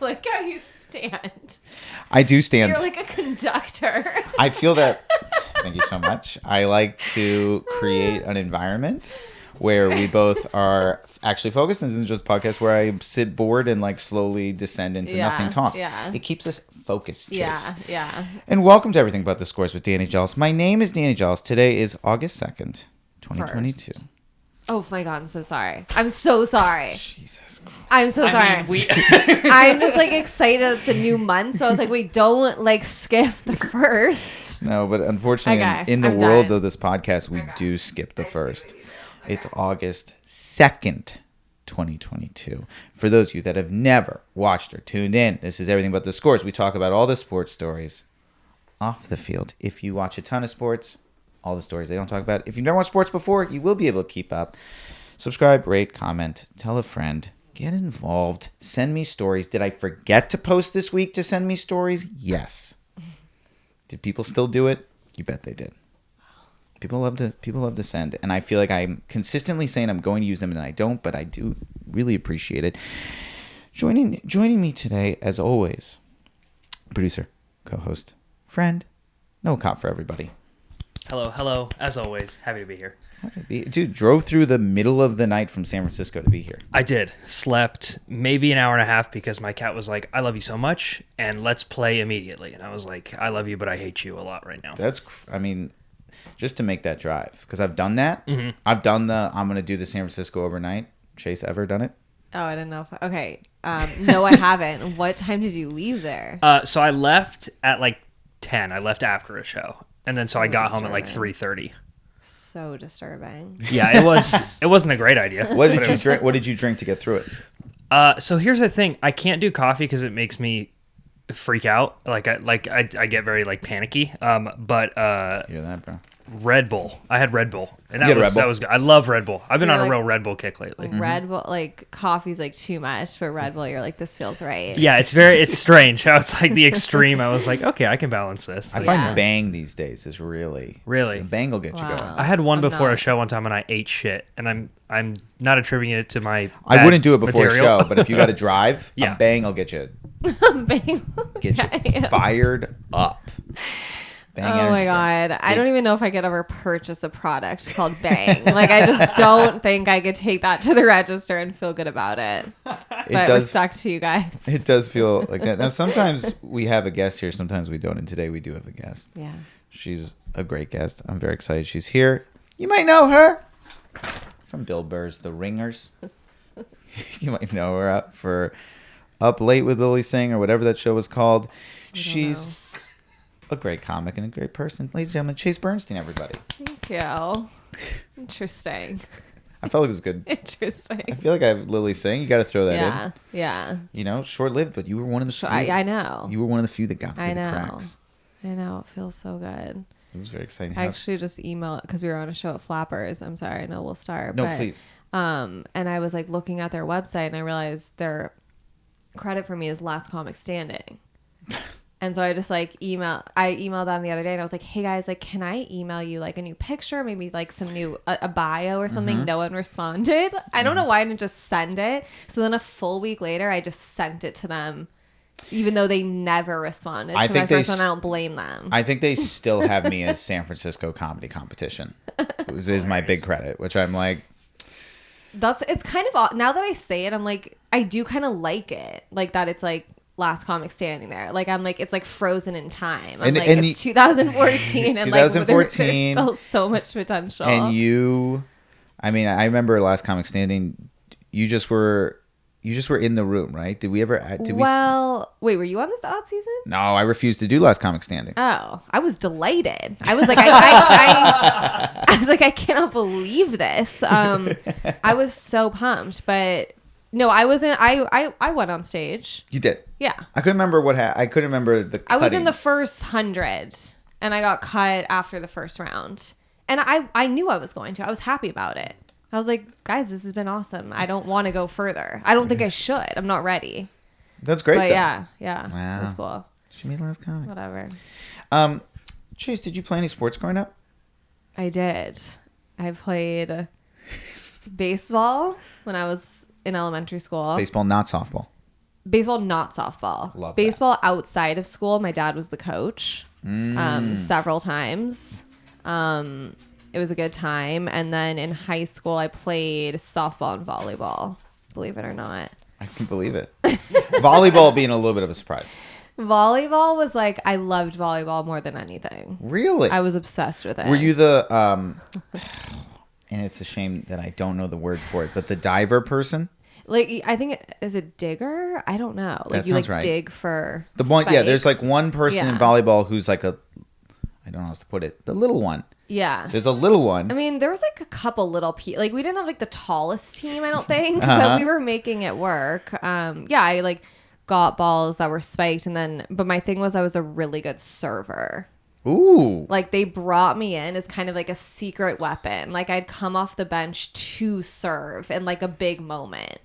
Like how you stand. I do stand. You're like a conductor. I feel that. Thank you so much. I like to create an environment where we both are actually focused. This isn't just a podcast where I sit bored and like slowly descend into nothing talk. Yeah. It keeps us focused, Chase. Yeah. And welcome to Everything But the Scores with Danny Giles. My name is Danny Giles. Today is August 2nd, 2022. Oh my God, I'm so sorry. I'm so sorry. Jesus Christ. I'm so sorry. I'm just like excited it's a new month. So I was like, wait, don't like skip the first. No, but unfortunately, Okay, in the I'm world done. of this podcast, we do skip the first. It's August 2nd, 2022. For those of you that have never watched or tuned in, this is Everything But the Scores. We talk about all the sports stories off the field. If you watch a ton of sports, all the stories they don't talk about. If you've never watched sports before, you will be able to keep up. Subscribe, rate, comment, tell a friend, get involved, send me stories. Did I forget to post this week to send me stories? Yes. Did people still do it? You bet they did. People love to send, and I feel like I'm consistently saying I'm going to use them, and I don't, but I do really appreciate it. Joining me today, as always, producer, co-host, friend, no cop for everybody. Hello. As always, happy to be here. Dude, drove through the middle of the night from San Francisco to be here. I did. Slept maybe an hour and a half because my cat was like, I love you so much, and let's play immediately. And I was like, I love you, but I hate you a lot right now. Just to make that drive, because I've done that. Mm-hmm. I've done I'm going to do the San Francisco overnight. Chase, ever done it? Oh, I didn't know. Okay. No, I haven't. What time did you leave there? So I left at like 10. I left after a show. And then so I got home at like 3:30. So disturbing. Yeah, it wasn't a great idea. What did you drink? What did you drink to get through it? So here's the thing. I can't do coffee because it makes me freak out. I get very like panicky. But Hear that, bro? Red Bull. I had Red Bull. And Red Bull? that was good. I love Red Bull. I've been So on a like, real Red Bull kick lately. Red Bull, like coffee's like too much, but Red Bull, you're like, this feels right. Yeah, it's strange how it's like the extreme. I was like, okay, I can balance this. I find Bang these days is really Bang will get you going. I had one before a show one time and I ate shit, and I'm not attributing it to my I wouldn't do it before material. a show, but if you got to drive, Yeah. a Bang will get you fired up. Bang Oh my energy God. drink. I don't even know if I could ever purchase a product called Bang. Like, I just don't think I could take that to the register and feel good about it. But respect to you guys. It does feel like that. Now, sometimes we have a guest here, sometimes we don't, and today we do have a guest. Yeah. She's a great guest. I'm very excited she's here. You might know her from Bill Burr's The Ringers. You might know her Up Late with Lilly Singh or whatever that show was called. She's a great comic and a great person. Ladies and gentlemen, Chase Bernstein, everybody. Thank you. Interesting. I felt like it was good. Interesting. I feel like I have Lilly Singh. You got to throw that in. Yeah. You know, short-lived, but you were one of the few. I know. You were one of the few that got through I the know. cracks. I know. It feels so good. It was very exciting. I actually just emailed because we were on a show at Flappers. I'm sorry. I know we'll start. No, but, please. And I was like looking at their website and I realized their credit for me is Last Comic Standing. And so I just like emailed them the other day and I was like, hey guys, like, can I email you like a new picture? Maybe like some new, a bio or something. Mm-hmm. No one responded. I don't know why I didn't just send it. So then a full week later, I just sent it to them, even though they never responded to my first one. I don't blame them. I think they still have me as San Francisco comedy competition. Is my big credit, which I'm like. It's kind of odd. Now that I say it, I'm like, I do kind of like it. Like that it's like Last Comic Standing there. Like I'm like, it's like frozen in time. I'm like, it's 2014 and like there's still so much potential. And I remember Last Comic Standing, you just were in the room, right? Did we ever wait, were you on that season? No, I refused to do Last Comic Standing. Oh, I was delighted. I was like, I was like, I cannot believe this. I was so pumped, but no, I wasn't. I went on stage. You did? Yeah. I couldn't remember I couldn't remember the cuttings. I was in the first 100 and I got cut after the first round. And I knew I was going to. I was happy about it. I was like, guys, this has been awesome. I don't want to go further. I don't think I should. I'm not ready. That's great. But though. yeah. Wow. That's cool. She made Last Comic. Whatever. Chase, did you play any sports growing up? I did. I played baseball when I was in elementary school. Baseball, not softball. Baseball, not softball. Love baseball outside of school. My dad was the coach several times. It was a good time. And then in high school, I played softball and volleyball, believe it or not. I can believe it. Volleyball being a little bit of a surprise. Volleyball was like, I loved volleyball more than anything. Really? I was obsessed with it. Were you the, and it's a shame that I don't know the word for it, but the diver person? Like, I think, is it digger? I don't know. Like, That you sounds like right. dig for The one, yeah, there's spikes. like one person in Yeah. volleyball who's like a, I don't know how to put it, the little one. Yeah. There's a little one. I mean, there was like a couple little like we didn't have like the tallest team, I don't think, Uh-huh. but we were making it work. Yeah, I like got balls that were spiked, and then but my thing was I was a really good server. Ooh. Like they brought me in as kind of like a secret weapon. Like I'd come off the bench to serve in like a big moment.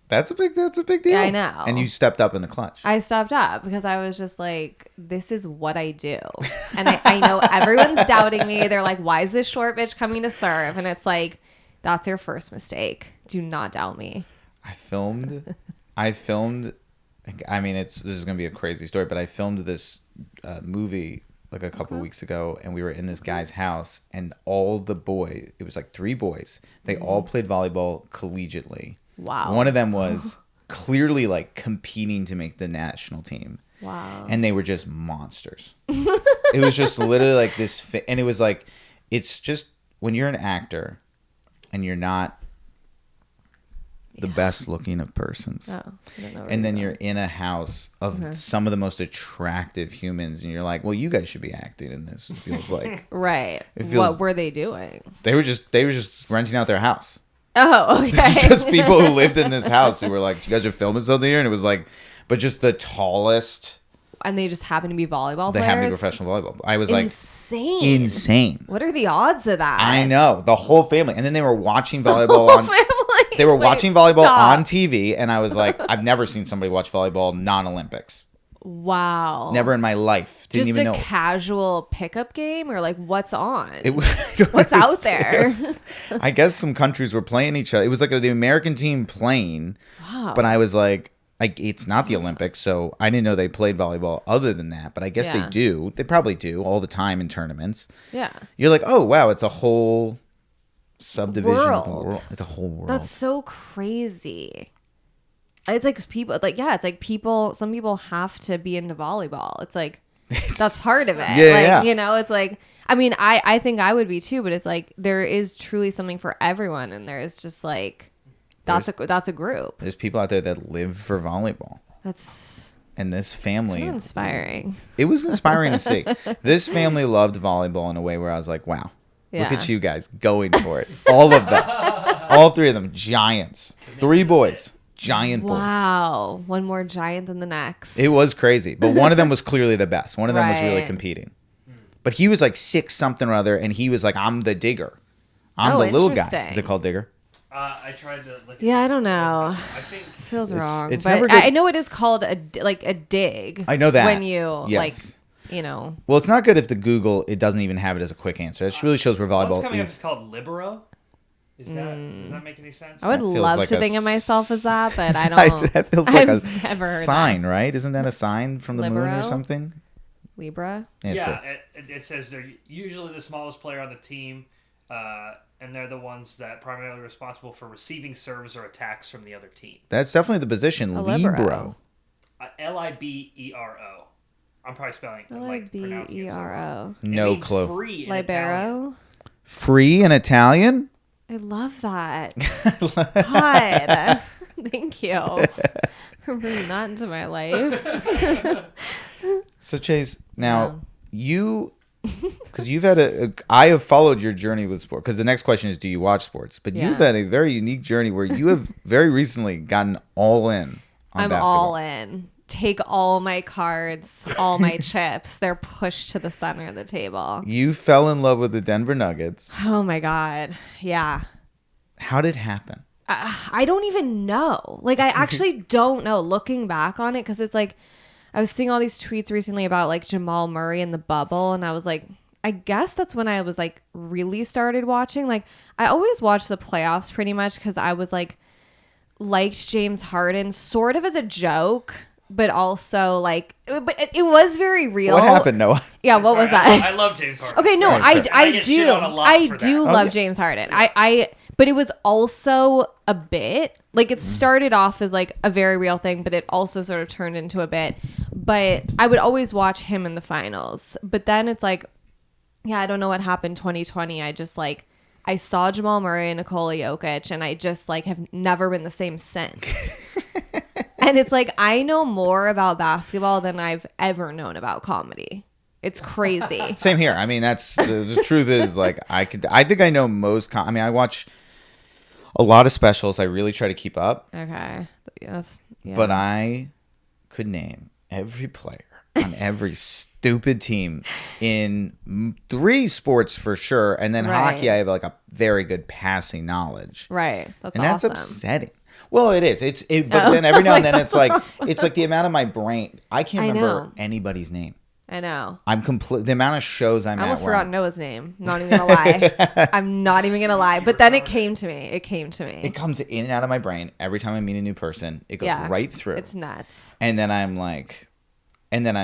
That's a big deal. Yeah, I know. And you stepped up in the clutch. I stepped up because I was just like, this is what I do. And I know everyone's doubting me. They're like, why is this short bitch coming to serve? And it's like, that's your first mistake. Do not doubt me. I filmed, I mean, this is going to be a crazy story, but I filmed this movie like a couple weeks ago, and we were in this guy's house, and all the boys, it was like 3 boys, they all played volleyball collegiately. Wow. One of them was clearly like competing to make the national team. Wow. And they were just monsters. It was just literally like this. And it was like, it's just when you're an actor and you're not the best looking of persons. Oh, I don't know where And then you're you're in a house of some of the most attractive humans. And you're like, well, you guys should be acting in this. It feels like. right. It feels- What were they doing? They were just renting out their house. Oh, okay. This is just people who lived in this house who were like, so you guys are filming something here? And it was like, but just the tallest. And they just happen to be volleyball They players? happened to be professional volleyball. I was Insane. insane. What are the odds of that? I know, the whole family. And then they were watching volleyball on. Family. They were Wait, watching volleyball stop. on TV, and I was like, I've never seen somebody watch volleyball non-Olympics. Wow. Never in my life. Didn't Just even a know. casual pickup game, or like what's on? What's out there? I guess some countries were playing each other. It was like the American team playing, Wow. but I was like, it's not the Olympics, so I didn't know they played volleyball other than that. But I guess they Yeah. do. They probably do all the time in tournaments. Yeah. You're like, oh wow, it's a whole subdivision of the World. world. It's a whole world. That's so crazy. It's like people, like, yeah, it's like people, some people have to be into volleyball. It's like, that's part of it. Yeah, like, yeah. You know, it's like, I mean, I think I would be too, but it's like, there is truly something for everyone. And there is just like, that's a group. There's people out there that live for volleyball. That's And this family, kind of inspiring. it was inspiring to see. This family loved volleyball in a way where I was like, wow, look Yeah. at you guys going for it. All of them. All 3 of them, giants. 3 boys, giant boys. Wow. One more giant than the next. It was crazy. But one of them was clearly the best. One of them was really Right. competing. But he was like 6 something or other, and he was like, I'm the digger. I'm Oh, the little guy. interesting. Is it called digger? I tried to look. Yeah, I don't know. I think Feels wrong. it's but never good- I know it is called a dig. I know that. When you Yes. like, you know. Well, it's not good if the Google, it doesn't even have it as a quick answer. It really shows where what's volleyball coming up is. is called Libero. Does that make any sense? I would That feels love like to a think of myself as that, but I don't. That feels like I've never a heard sign, right? Isn't that a sign from the moon or Libero? something? Libra. Yeah, Sure. it says they're usually the smallest player on the team, and they're the ones that primarily responsible for receiving serves or attacks from the other team. That's definitely the position. A Libero. libero. Libero. I'm probably spelling like pronouncing it so wrong. Libero. It No means clue. Free in Italian. Libero. Free in Italian? I love that. God. Thank you for bringing that into my life. So Chase, now you, because you've had I have followed your journey with sport. Because the next question is, do you watch sports? But Yeah. you've had a very unique journey where you have very recently gotten all in on I'm basketball. all in. Take all my cards, all my chips. They're pushed to the center of the table. You fell in love with the Denver Nuggets. Oh my God. Yeah. How did it happen? I don't even know. Like, I actually don't know looking back on it, because it's like, I was seeing all these tweets recently about like Jamal Murray and the bubble. And I was like, I guess that's when I was like really started watching. Like, I always watched the playoffs pretty much because I was like liked James Harden sort of as a joke, but also like, but it was very real. What happened, Noah? Yeah, what was that? I love James Harden. Okay, no, Right, sure. I get do. shit on a lot I for do that. love yeah. James Harden. But it was also a bit. Like it started off as like a very real thing, but it also sort of turned into a bit. But I would always watch him in the finals. But then it's like, yeah, I don't know what happened 2020. I just like I saw Jamal Murray and Nikola Jokic, and I just like have never been the same since. And it's like I know more about basketball than I've ever known about comedy. It's crazy. Same here. I mean, that's the truth is like I think I know most. I mean, I watch a lot of specials. I really try to keep up. Okay. Yes. Yeah. But I could name every player on every stupid team in 3 sports for sure, and then Right. hockey. I have like a very good passing knowledge, Right. That's and that's awesome. upsetting. Well, it is. But then every now and then it's like it's like the amount of my brain. I can't I remember know. anybody's name. I know. I'm complete. The amount of shows I'm I almost at. where forgot Noah's name. Not even gonna lie. I'm not even gonna lie. But then it came to me. It came to me. It comes in and out of my brain every time I meet a new person. It goes right through. It's nuts. And then I'm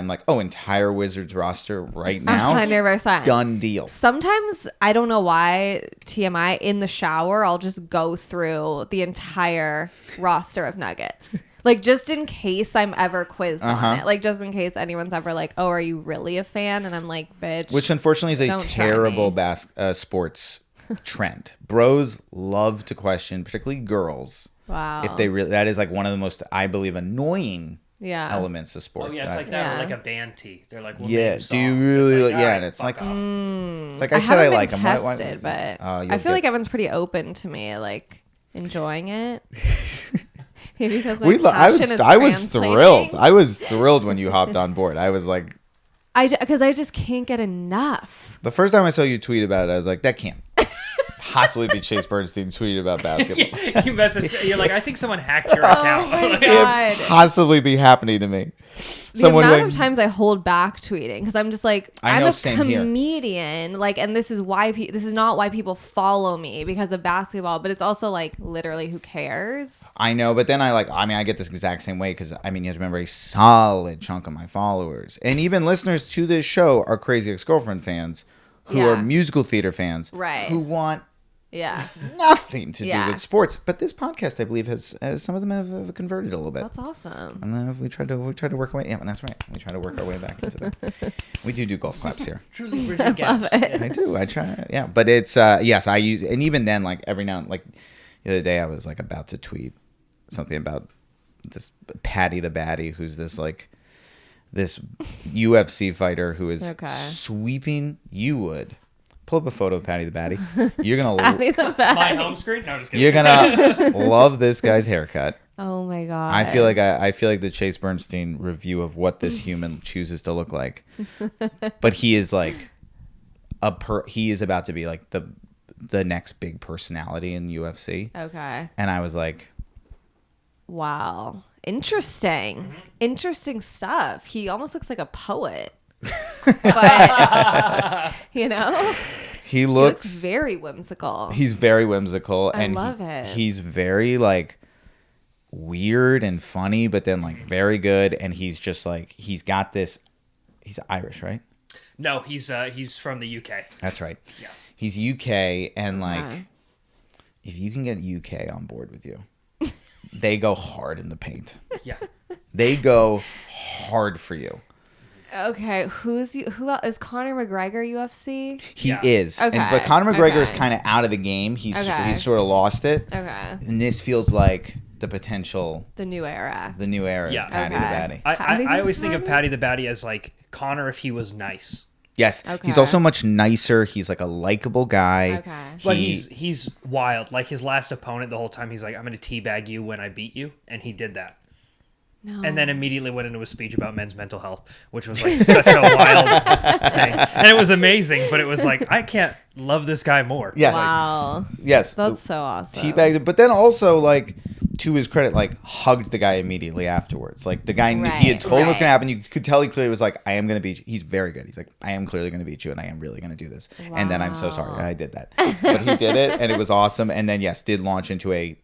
like, oh, entire Wizards roster right now. 100%. Done deal. Sometimes I don't know why TMI in the shower I'll just go through the entire roster of Nuggets. Like just in case I'm ever quizzed on it. Like just in case anyone's ever like, "Oh, are you really a fan?" And I'm like, "Bitch." Which unfortunately is a Don't try terrible me. sports trend. Bros love to question, particularly girls. Wow. If they really, that is like one of the most, I believe, annoying Yeah. elements of Oh sports. yeah, it's that like I- that, or Yeah. like a band tee. They're like, we'll Yeah. name Do you songs. really? It's like, Yeah. alright, And it's like, fuck off. it's like I said, I haven't like been them. tested, but you'll I feel get- like everyone's pretty open to me, like enjoying it. Maybe because my passion is I was translating. thrilled. I was thrilled when you hopped on board. I was like, Because I just can't get enough. the first time I saw you tweet about it, I was like, that can't possibly be Chase Bernstein tweeting about basketball. You messaged. You're like, I think someone hacked your account. Oh my Like, God. Can't possibly be happening to me. The amount like- of times I hold back tweeting because I'm just like I I'm know, a same here. comedian, like, and this is why this is not why people follow me because of basketball, but it's also like literally who cares? I know, but then I get this exact same way because I mean you have to remember a solid chunk of my followers and even listeners to this show are Crazy Ex-Girlfriend fans who Yeah. are musical theater fans, Right. Who want Yeah, nothing to Yeah. do with sports. But this podcast, I believe, has some of them have converted a little bit. that's awesome. And then we tried to work our way. Yeah, that's right. We try to work our way back into that. We do golf claps here. Truly bridging gaps. Yeah. I do. I try. Yeah, but it's yes. I use, and even then, like every now and like the other day, I was like about to tweet something about this Patty the Batty, who's this like this UFC fighter who is Okay. sweeping. You would pull up a photo of Patty the Batty. You're gonna Patty the Batty. My home screen? No, I'm just kidding. you're gonna love this guy's haircut. Oh my God. I feel like the Chase Bernstein review of what this human chooses to look like. But he is like he is about to be like the next big personality in UFC. Okay. And I was like, Wow. Interesting. Interesting stuff. He almost looks like a poet. But you know? he looks He looks very whimsical. he's very whimsical I and love it. he's very like weird and funny, but then like very good, and he's just like he's got this he's Irish, right? No, he's from the UK. That's right. Yeah. He's UK, and like Okay. if you can get UK on board with you, they go hard in the paint. Yeah. They go hard for you. Okay, who else, is Conor McGregor UFC? He Yeah. is. Okay, But Conor McGregor is okay. kind of out of the game. He's Okay. sort of lost it. Okay, And this feels like the potential, the new era. the new era Yeah. is Patty Okay. the Batty. I always think of Patty the Batty as like Connor if he was nice. Yes. Okay. He's also much nicer. He's like a likable guy. Okay. But he's wild. Like his last opponent, the whole time he's like, "I'm going to teabag you when I beat you," and he did that. No. And then immediately went into a speech about men's mental health, which was like such a wild thing. And it was amazing, but it was like, I can't love this guy more. Yes. Wow, Yes. that's so awesome. Teabagged him. But then also, like, to his credit, like, hugged the guy immediately afterwards. Like, the guy, he had told him what's going to happen. You could tell he clearly was like, I am going to beat you. He's very good. He's like, I am clearly going to beat you, and I am really going to do this. And then I'm so sorry I did that. But he did it, and it was awesome. And then, yes, did launch into a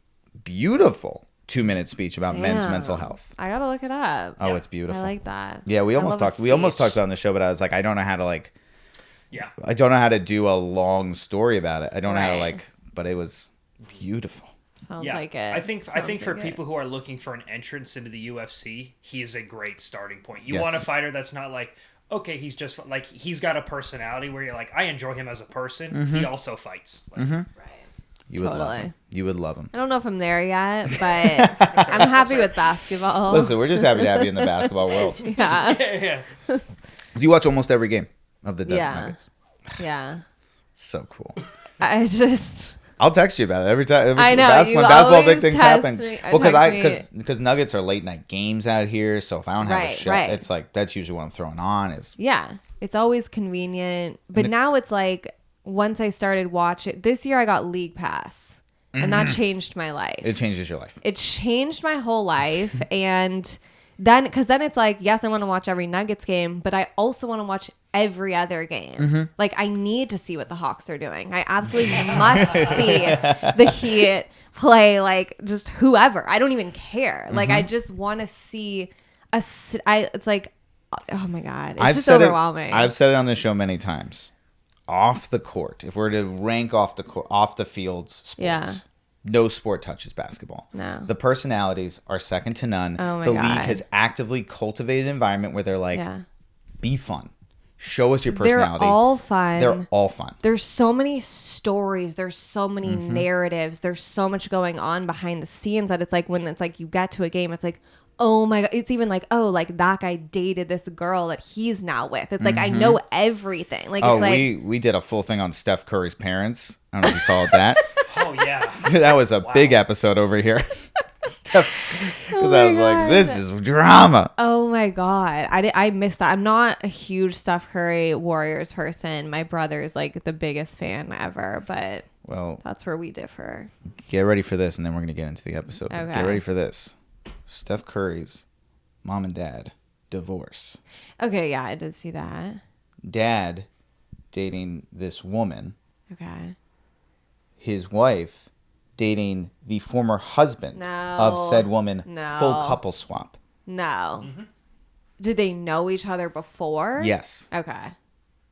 beautiful 2-minute speech about men's Damn. mental health. I gotta look it up. Oh, it's beautiful. I like that. Yeah, we I almost love a talked. We almost speech. talked about it on the show, but I was like, I don't know how to like. Yeah. I don't know how to do a long story about it. I don't know how to Right. like. But it was beautiful. Sounds Yeah, like it. I think Sounds for like people it. who are looking for an entrance into the UFC, he is a great starting point. You Yes. want a fighter that's not like, okay, he's just like he's got a personality where you're like, I enjoy him as a person. He also fights. Like, Right. You would love Totally. him. You would love him. I don't know if I'm there yet, but I'm happy with basketball. Listen, we're just happy to have you in the basketball world. Do Yeah. yeah. you watch almost every game of the Denver Yeah. Nuggets? Yeah. It's so cool. I just. I'll text you about it every time. I know, When you basketball big always things text happen. me- Well, text me. because Nuggets are late night games out here, so if I don't have a Right, show, right. it's like that's usually what I'm throwing on. Is Yeah. It's always convenient. But now it's like, once I started watching, this year I got League Pass. And that changed my life. it changes your life. It changed my whole life. And then, because then it's like, yes, I want to watch every Nuggets game, but I also want to watch every other game. Like, I need to see what the Hawks are doing. I absolutely must see the Heat play, like, just whoever. I don't even care. Like, I just want to see it's like, oh my God. It's just overwhelming. I've said it on this show many times. Off the court, if we're to rank off the fields sports, Yeah. no sport touches basketball. No. The personalities are second to none. Oh my the God. league has actively cultivated an environment where they're like, Yeah. be fun. Show us your personality. They're all fun. They're all fun. There's so many stories. There's so many narratives. There's so much going on behind the scenes that it's like when it's like you get to a game, it's like, oh my God. It's even like, oh, like that guy dated this girl that he's now with. It's like, I know everything. Like, Oh, it's like, we did a full thing on Steph Curry's parents. I don't know if you followed that. Oh yeah. That was a big episode over here. Steph, because Oh I my was like, God. this is drama. oh my God. I missed that. I'm not a huge Steph Curry Warriors person. My brother is like the biggest fan ever, but Well, that's where we differ. get ready for this, and then we're going to get into the episode. But Okay. Get ready for this. Steph Curry's mom and dad divorce. Okay. Yeah, I did see that. Dad dating this woman. Okay. His wife dating the former husband No. of said woman. No. Full couple swap. No. Did they know each other before? Yes. Okay.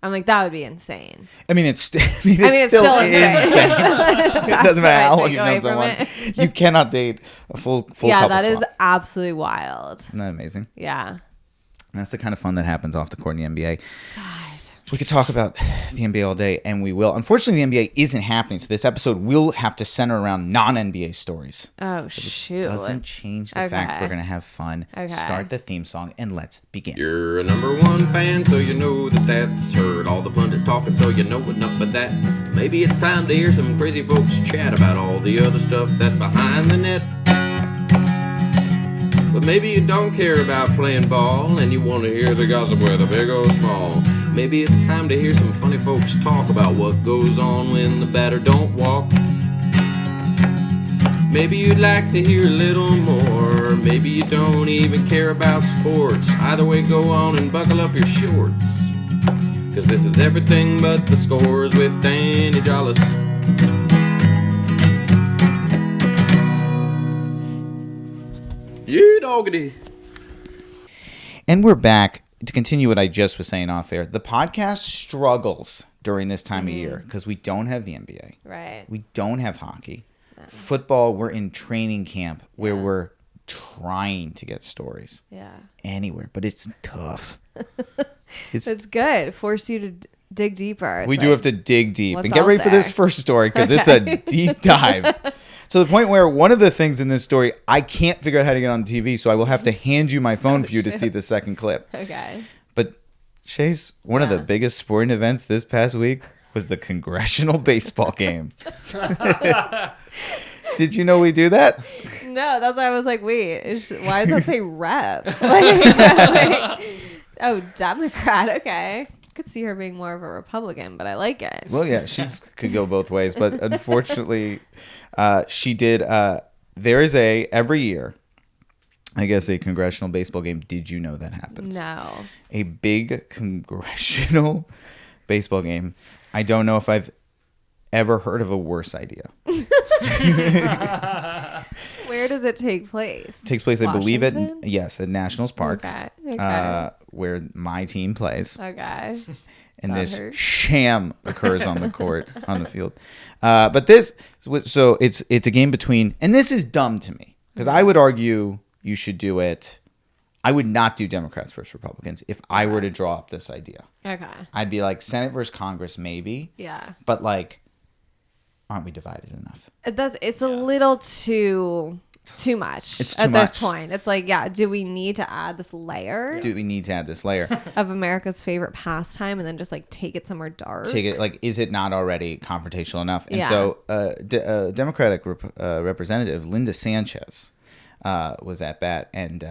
I'm like, that would be insane. I mean, it's still insane. insane. It doesn't matter how long you've known Take away someone. from You cannot date a full Yeah, couple that is swap. absolutely wild. Isn't that amazing? Yeah. That's the kind of fun that happens off the court in the NBA. God. We could talk about the NBA all day, and we will. Unfortunately, the NBA isn't happening, so this episode will have to center around non-NBA stories. Oh, shoot. Doesn't change the fact Okay. we're going to have fun. Okay. Start the theme song, and let's begin. You're a number one fan, so you know the stats. Heard all the pundits talking, so you know enough of that. Maybe it's time to hear some crazy folks chat about all the other stuff that's behind the net. But maybe you don't care about playing ball, and you want to hear the gossip whether big or small. Maybe it's time to hear some funny folks talk about what goes on when the batter don't walk. Maybe you'd like to hear a little more. Maybe you don't even care about sports. Either way, go on and buckle up your shorts. 'Cause this is everything but the scores with Danny Jollis. Yeah, doggity. And we're back to continue what I just was saying off air. The podcast struggles during this time of year because we don't have the NBA. Right. We don't have hockey. Football, we're in training camp where we're trying to get stories Yeah. anywhere, but it's tough. It's good. Force you to dig deeper. We It's do like, have to dig deep what's and get out ready for this there? first story because it's a deep dive. To the point where one of the things in this story, I can't figure out how to get on TV, so I will have to hand you my phone for you to see the second clip. Okay. But Chase, one of the biggest sporting events this past week was the congressional baseball game. Did you know we do that? No, that's why I was like, wait, why does that say rep? Like, oh, Democrat. Okay. I could see her being more of a Republican, but I like it. Well, yeah, she could go both ways, but unfortunately, she did. There is every year, I guess, a congressional baseball game. Did you know that happens? No. A big congressional baseball game. I don't know if I've ever heard of a worse idea. Where does it take place? It takes place, I believe, at Nationals Park, Okay. where my team plays. Okay. And That this hurts. sham occurs on the court, on the field. But this, so it's a game between, and this is dumb to me, because I would argue you should do it. I would not do Democrats versus Republicans if I were to draw up this idea. Okay. I'd be like Senate versus Congress, maybe. Yeah. But like, aren't we divided enough? It's a little too much. It's too at much. this point. It's like, yeah, do we need to add this layer Do we need to add this layer? of America's favorite pastime and then just like take it somewhere dark? Take it, like, is it not already confrontational enough? And Yeah. so Democratic Representative Linda Sanchez was at bat, and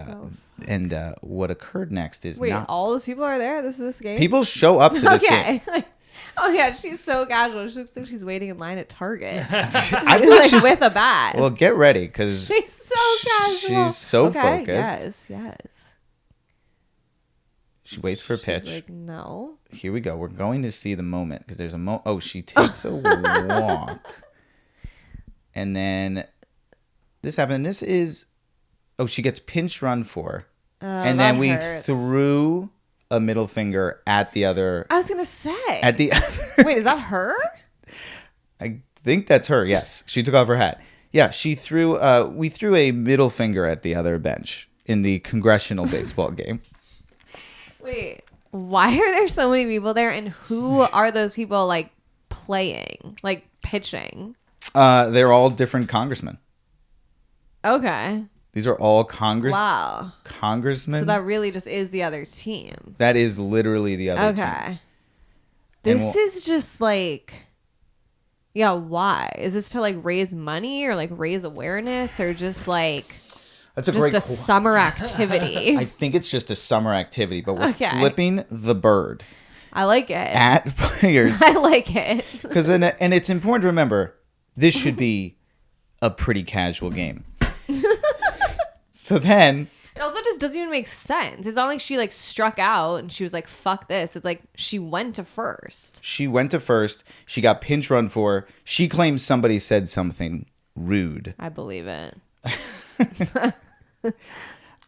what occurred next is Wait, not all those people are there? This is this game? people show up to this game. Okay. Oh yeah, she's so casual. She looks like she's waiting in line at Target. I think like she's, with a bat. well, get ready because She's so casual. she's so okay, focused. Yes. She waits for a pitch. She's like, no. Here we go. We're going to see the moment because there's a Oh, she takes a walk, and then this happened. This is she gets pinch run for, and then that we hurts. threw a middle finger at the other. I was gonna say. At the Wait, is that her? I think that's her. Yes, she took off her hat. Yeah, she threw. We threw a middle finger at the other bench in the congressional baseball game. Wait, why are there so many people there, and who are those people like playing, like pitching? They're all different congressmen. Okay. These are all congressmen. So that really just is the other team. That is literally the other team. Okay. And This is just like, yeah, why? Is this to like raise money or like raise awareness or just like That's a just great a summer activity? I think it's just a summer activity, but we're Okay. flipping the bird I like it. at players. I like it. Because and it's important to remember, this should be a pretty casual game. So then, It also just doesn't even make sense. It's not like she like struck out and she was like, fuck this. It's like she went to first. she went to first. She got pinch run for. She claims somebody said something rude. I believe it.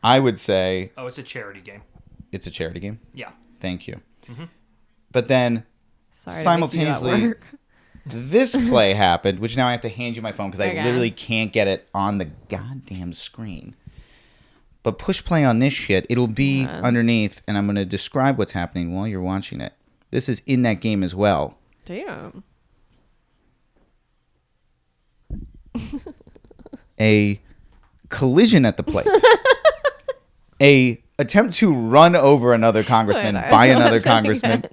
I would say Oh, it's a charity game. it's a charity game. Yeah. Thank you. But then, Sorry. simultaneously, To make you do that work. this play happened, which now I have to hand you my phone because I Okay. literally can't get it on the goddamn screen. But push play on this shit. It'll be underneath, and I'm going to describe what's happening while you're watching it. This is in that game as well. Damn. A collision at the plate. A attempt to run over another congressman I know. by I know another what you're congressman.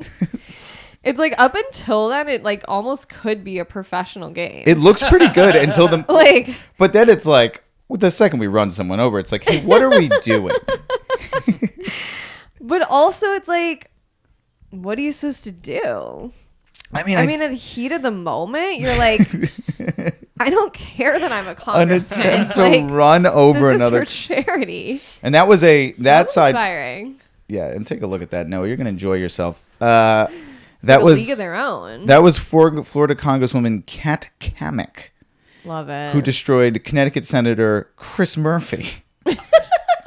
It's like up until then, it like almost could be a professional game. It looks pretty good until the... like, But then it's like, well, the second we run someone over, it's like, hey, what are we doing? but also it's like, what are you supposed to do? I mean, in the heat of the moment, you're like, I don't care that I'm a an congressman. attempt to Like, run over this another... is for charity. And that was that That's side... inspiring. Yeah, and take a look at that. No, you're going to enjoy yourself. That Like a was league of their own. that was Florida Congresswoman Kat Kamek, Love it. who destroyed Connecticut Senator Chris Murphy.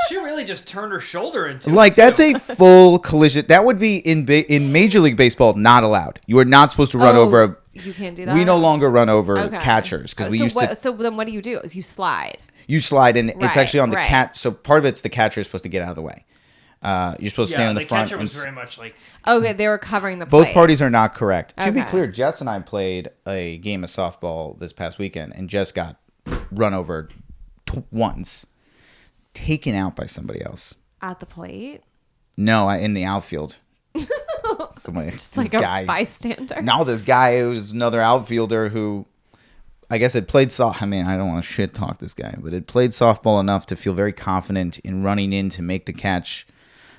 She really just turned her shoulder into Like, it, too. that's a full collision. That would be in Major League Baseball not allowed. You are not supposed to run over a... You can't do that. We no longer run over Okay. catchers because we used to... So then what do you do? Is you slide. You slide, and it's Right, actually on the right. cat... So part of it's the catcher is supposed to get out of the way. You're supposed to stand in the front. catcher was and very much like Okay, they were covering the Both plate. parties are not correct. To be Okay. clear, Jess and I played a game of softball this past weekend, and Jess got run over once, taken out by somebody else. At the plate. No, in the outfield. Somebody, Just like a bystander. Now this guy who's another outfielder who, I guess, had played soft. I mean, I don't want to shit talk this guy, but had played softball enough to feel very confident in running in to make the catch.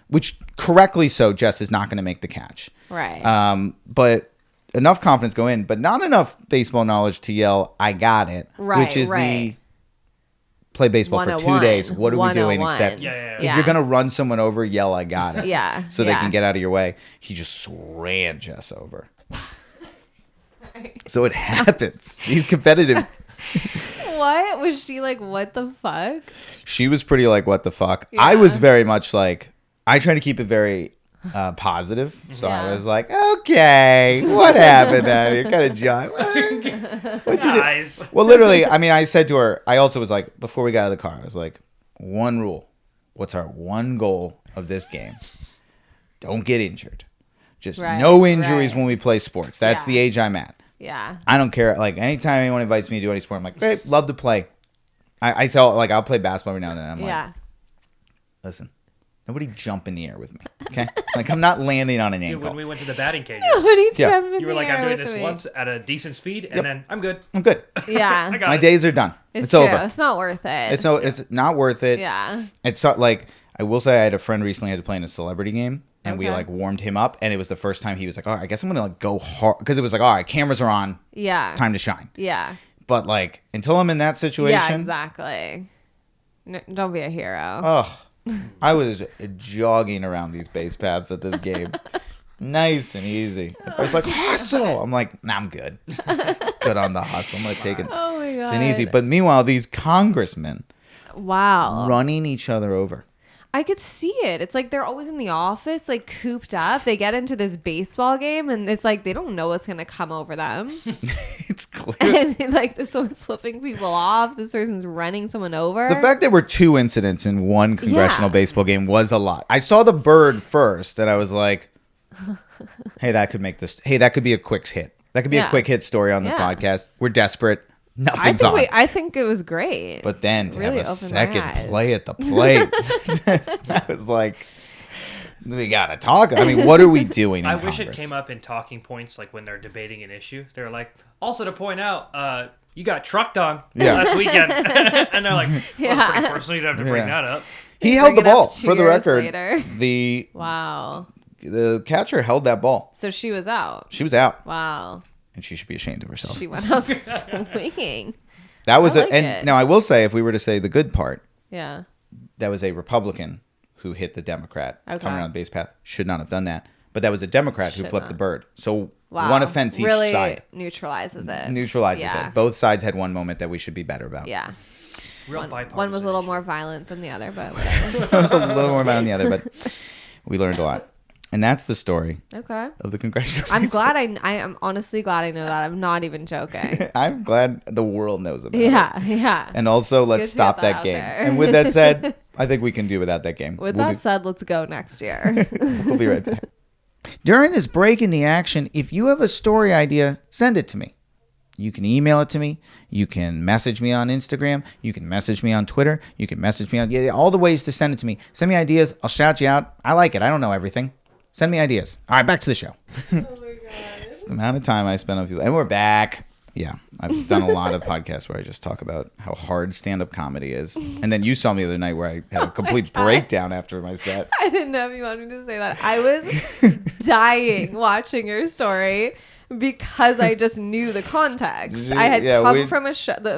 Which, correctly so, Jess is not going to make the catch. Right. But enough confidence go in, but not enough baseball knowledge to yell, I got it. Right, which is right. the play baseball for 2 101. days. What are we doing 101. except Yeah. if you're going to run someone over, yell, I got it. Yeah, So they yeah. can get out of your way. He just ran Jess over. So it happens. These competitive. What was she like? What the fuck? She was pretty like, what the fuck? Yeah. I was very much like, I try to keep it very positive. So I Yeah. was like, okay, what happened now? You're kind of junk. What'd you do? Guys. Well, literally, I mean, I said to her, I also was like, before we got out of the car, I was like, one rule. What's our one goal of this game? Don't get injured. Just Right, no injuries right. when we play sports. That's Yeah. the age I'm at. Yeah. I don't care. Like, anytime anyone invites me to do any sport, I'm like, great, love to play. I tell, like, I'll play basketball every now and then. I'm like, Yeah. listen, nobody jump in the air with me, okay? Like, I'm not landing on an Dude, ankle. when we went to the batting cages, What are you Yeah. jumping you were in like, the I'm air doing with this me? once at a decent speed, and Yep. then I'm good. I'm good. Yeah. I got My it. days are done. It's It's true. over. It's not worth it. It's not worth it. Yeah. It's not like, I will say I had a friend recently had to play in a celebrity game, and we Okay. like warmed him up, and it was the first time he was like, all right, I guess I'm gonna like go hard, because it was like, all right, cameras are on, Yeah. it's time to shine. Yeah. But like, until I'm in that situation, Yeah, exactly. Don't be a hero. oh, I was jogging around these base paths at this game. Nice and easy. I was like, hustle. I'm like, nah, I'm good. Good on the hustle. I'm going to take it. Oh my god. It's an easy. But meanwhile, these congressmen Wow. running each other over. I could see it. It's like they're always in the office, like cooped up. They get into this baseball game, and it's like they don't know what's gonna come over them. It's clear. And like this one's flipping people off. This person's running someone over. The fact there were 2 incidents in one congressional Yeah. baseball game was a lot. I saw the bird first, and I was like, hey, that could make this. Hey, that could be a quick hit. That could be a Yeah. quick hit story on the Yeah. podcast. We're desperate. Nothing's on. I think it was great. But then to Really have a opened my second eyes. play at the plate, I was like, we gotta talk. I mean, what are we doing? In I wish it Congress? came up in talking points, like when they're debating an issue. They're like, also to point out, you got trucked on Yeah. last weekend. And they're like, well, Yeah. that's pretty personal. You'd have to bring Yeah. that up. He held the Bring it up ball 2 for the years record. later. The Wow. catcher held that ball. So she was out. She was out, Wow. and she should be ashamed of herself. She went out swinging. That was I a. like And it. now I will say, if we were to say the good part, Yeah. that was a Republican who hit the Democrat Okay. coming on the base path. Should not have done that. But that was a Democrat who Should flipped not. the bird. So Wow. one offense each really side neutralizes it. neutralizes Yeah. it. Both sides had one moment that we should be better about. Yeah. Real bipartisan. One was a little issue. more violent than the other, but whatever. It was a little more about the other, but we learned a lot. And that's the story Okay. of the congressional. I'm glad I am honestly glad I know that. I'm not even joking. I'm glad the world knows about it. Yeah, yeah. And also, It's let's good to stop get that that out game. there. And with that said, I think we can do without that game. With We'll that said, let's go next year. we'll be right back. During this break in the action, if you have a story idea, send it to me. You can email it to me. You can message me on Instagram. You can message me on Twitter. You can message me on all the ways to send it to me. Send me ideas. I'll shout you out. I like it. I don't know everything. Send me ideas. All right, back to the show. Oh my god. It's the amount of time I spend on people. And we're back. Yeah, I've done a lot of podcasts where I just talk about how hard stand-up comedy is. And then you saw me the other night where I had a complete breakdown after my set. I didn't know if you wanted me to say that. I was dying watching your story because I just knew the context. I had Yeah, come from the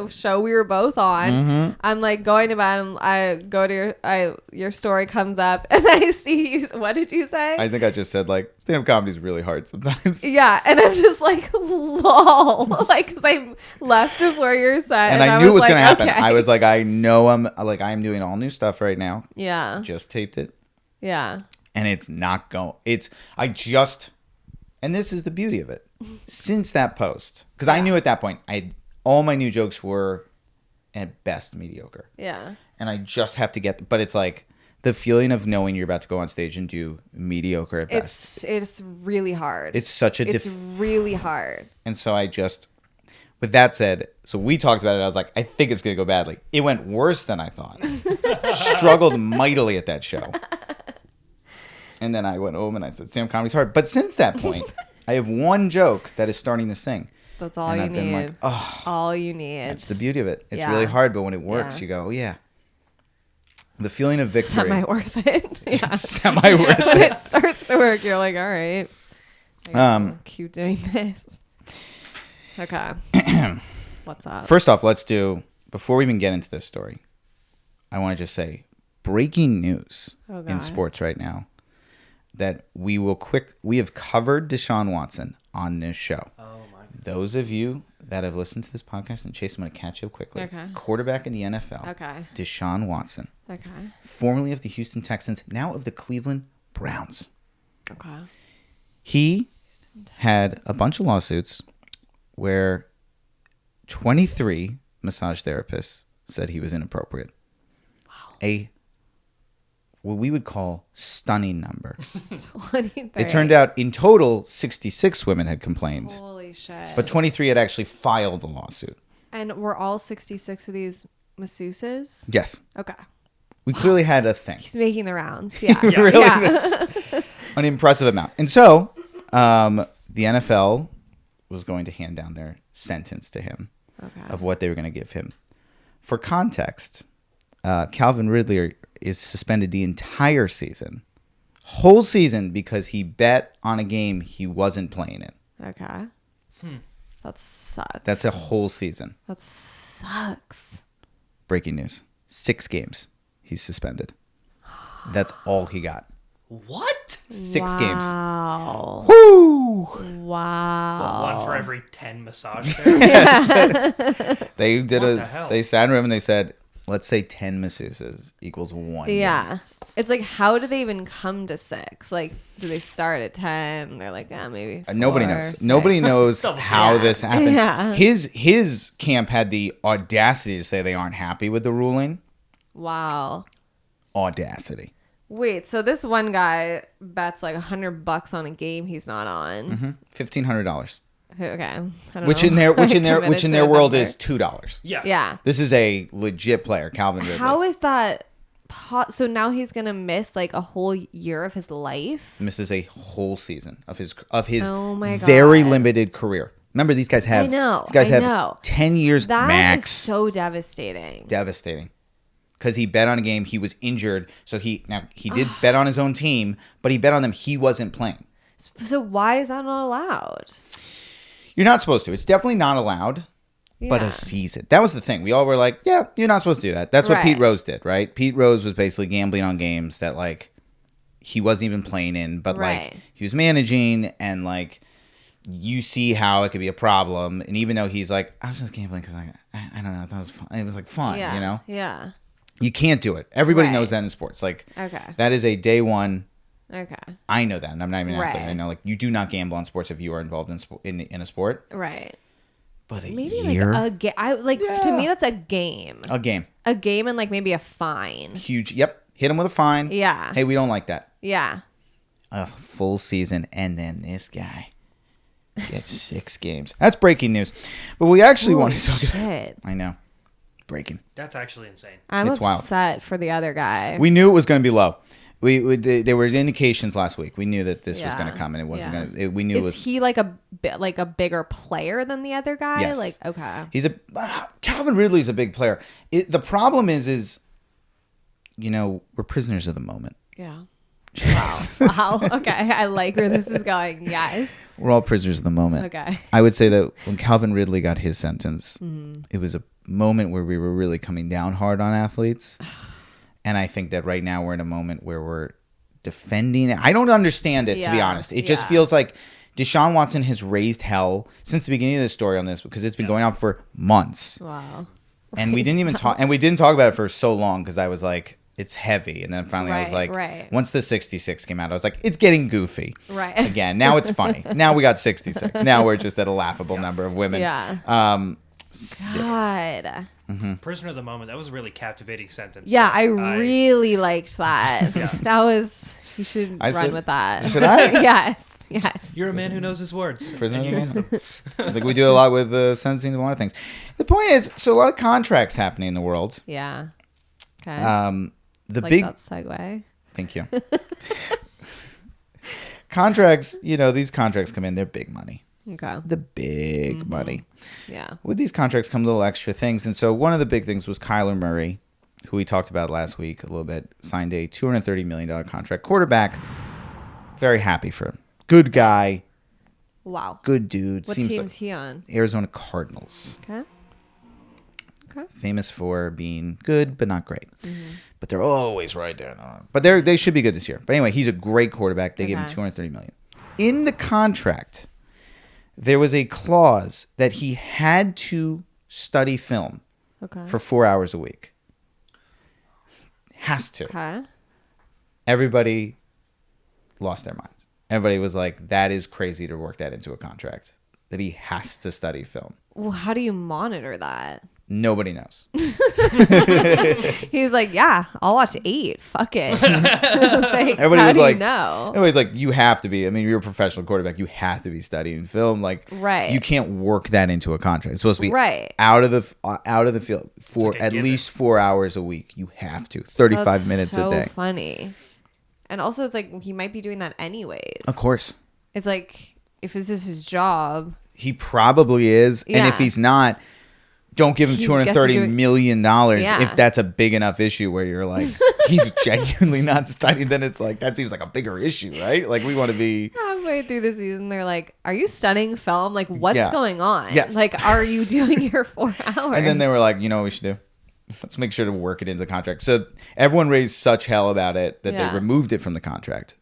show we were both on. Mm-hmm. I'm like going to bed and I go to your story comes up and I see you. What did you say? I think I just said, like, stand-up comedy is really hard sometimes. Yeah, and I'm just like, lol, like, because I left before your set, And I knew it was like, going to happen. okay. I was like, I know I'm doing all new stuff right now. Yeah, Just taped it. yeah, And it's not going. And this is the beauty of it. Since that post, because I knew at that point, all my new jokes were at best mediocre. yeah. And I just have to but it's like the feeling of knowing you're about to go on stage and do mediocre at best. It's really hard. It's such a it's really hard. And so with that said, so we talked about it. I was like, I think it's going to go badly. It went worse than I thought. Struggled mightily at that show. And then I went home and I said, stand-up comedy's hard. But since that point, I have one joke that is starting to sing. That's all And you I've need. been like, oh, All you need. that's the beauty of it. It's Yeah. really hard, but when it works, Yeah. you go, oh, yeah. The feeling of victory. Semi worth it. Yeah. Semi worth When it. it starts to work, you're like, all right. I guess I'll keep doing this. Okay. What's up? First off, before we even get into this story, I want to just say breaking news Oh, in God. sports right now that we have covered Deshawn Watson on this show. Oh, my goodness. those of you that have listened to this podcast, and Chase, I'm going to catch you up quickly. Okay. Quarterback in the NFL. Okay. Deshawn Watson. Okay. Formerly of the Houston Texans, now of the Cleveland Browns. Okay. He had a bunch of lawsuits where 23 massage therapists said he was inappropriate. Wow. What we would call stunning number. 23. It turned out in total 66 women had complained. Holy shit. But 23 had actually filed a lawsuit. And were all 66 of these masseuses? Yes. Okay. We clearly had a thing. He's making the rounds. Yeah. Really? Yeah. An impressive amount. And so the NFL was going to hand down their sentence to him of what they were going to give him. For context, Calvin Ridley is suspended the entire season, whole season, because he bet on a game he wasn't playing in. Okay. That sucks. That's a whole season. That sucks. Breaking news. 6 games he's suspended. That's all he got. What? 6 games. Wow. Woo! Wow. One for every 10 massage therapists. They did What the hell? they sat in a room and they said, let's say 10 masseuses equals 1. Yeah. It's like, how do they even come to 6? Like, do they start at 10? They're like, maybe 4, Nobody knows. 6. Nobody knows how this happened. Yeah. His camp had the audacity to say they aren't happy with the ruling. Wow. Audacity. Wait, so this one guy bets like $100 on a game he's not on. $1,500. Okay. I don't Which know. in their Committed to a world number. is $2. Yeah. Yeah. This is a legit player, Calvin Ridley. How is that? So now he's gonna miss like a whole year of his life. Misses a whole season of his Oh my very God. limited career. Remember, these guys have I know. These guys I have know. 10 years That max. is so devastating. Devastating. Because he bet on a game, he was injured, so he did bet on his own team, but he bet on them he wasn't playing. So why is that not allowed? You're not supposed to. It's definitely not allowed. But Yeah. a season. That was the thing. We all were like, yeah, you're not supposed to do that. That's what Right. Pete Rose did, right? Pete Rose was basically gambling on games that, like, he wasn't even playing in, but, Right. like, he was managing, and, like, you see how it could be a problem. And even though he's like, I was just gambling because I don't know, that was fun. It was, like, fun, Yeah. you know? Yeah. You can't do it. Everybody Right. knows that in sports. Like, Okay. that is a day one. Okay. I know that, and I'm not even an athlete. Right. I know, like, you do not gamble on sports if you are involved in a sport. Right. But Maybe year, like a game. To me, that's a game. a game. A game and like maybe a fine. Huge. Yep. Hit him with a fine. Yeah. Hey, we don't like that. Yeah. A full season, and then this guy gets 6 games. That's breaking news. But we actually want to talk about. Shit. I know. Breaking. That's actually insane. I'm It's wild. upset for the other guy. We knew it was going to be low. There were indications last week. We knew that this was Yeah. going to come, and it wasn't Yeah. going to. We knew it Is was. he like a bigger player than the other guy? Yes. Like, okay. He's Calvin Ridley's a big player. The problem is, we're prisoners of the moment. Yeah. Wow. Wow. Okay. I like where this is going. Yes. We're all prisoners of the moment. Okay. I would say that when Calvin Ridley got his sentence, Mm-hmm. it was a moment where we were really coming down hard on athletes. And I think that right now we're in a moment where we're defending it. I don't understand it, to be Yeah, honest. It just yeah. feels like Deshaun Watson has raised hell since the beginning of the story on this, because it's been going on for months. Wow. And we didn't even talk, and we didn't talk about it for so long because I was like, it's heavy. And then finally I was like, Right. once the 66 came out, I was like, it's getting goofy. Right. Again, now it's funny. Now we got 66. Now we're just at a laughable number of women. Yeah. 6. God. Prisoner of the moment. That was a really captivating sentence. Yeah, I really liked that. That was. You should I run said- with that. Should I? Yes. Yes. You're a man who knows his words. Prisoner and of you the used them. I think we do a lot with sentencing of a lot of things. The point is, so a lot of contracts happening in the world. Yeah. Okay. The like big that segue. Thank you. Contracts, these contracts come in, they're big money. Okay. The big money. Yeah. With these contracts come little extra things. And so one of the big things was Kyler Murray, who we talked about last week a little bit, signed a $230 million contract. Quarterback, very happy for him. Good guy, Wow. good dude. What Seems team's like he on? Arizona Cardinals. Okay. Okay. Famous for being good, but not great. But they're always right there. But they should be good this year. But anyway, he's a great quarterback. They gave him Okay. $230 million. In the contract, there was a clause that he had to study film for 4 hours a week. Has to. Okay. Everybody lost their minds. Everybody was like, that is crazy to work that into a contract, that he has to study film. Well, how do you monitor that? Nobody knows. He's like, yeah, I'll watch 8. Fuck it. Like, Everybody how was do like, you know? everybody's like, you have to be. I mean, you're a professional quarterback. You have to be studying film. Like, Right. you can't work that into a contract. It's supposed to be Right. out of the field for like a at given. least 4 hours a week. You have to 35 That's minutes so a day. funny. And also, it's like he might be doing that anyways. Of course, It's like if this is his job. he probably is, and if Yeah. he's not, don't give him He's $230 million Yeah. if that's a big enough issue where you're like, he's genuinely not studying. Then it's like that seems like a bigger issue, right? Like we want to be. Halfway through the season, they're like, "Are you studying film? Like, what's Yeah. going on? Yes. Like, are you doing your 4 hours?" And then they were like, you know what we should do? Let's make sure to work it into the contract. So everyone raised such hell about it that Yeah. they removed it from the contract,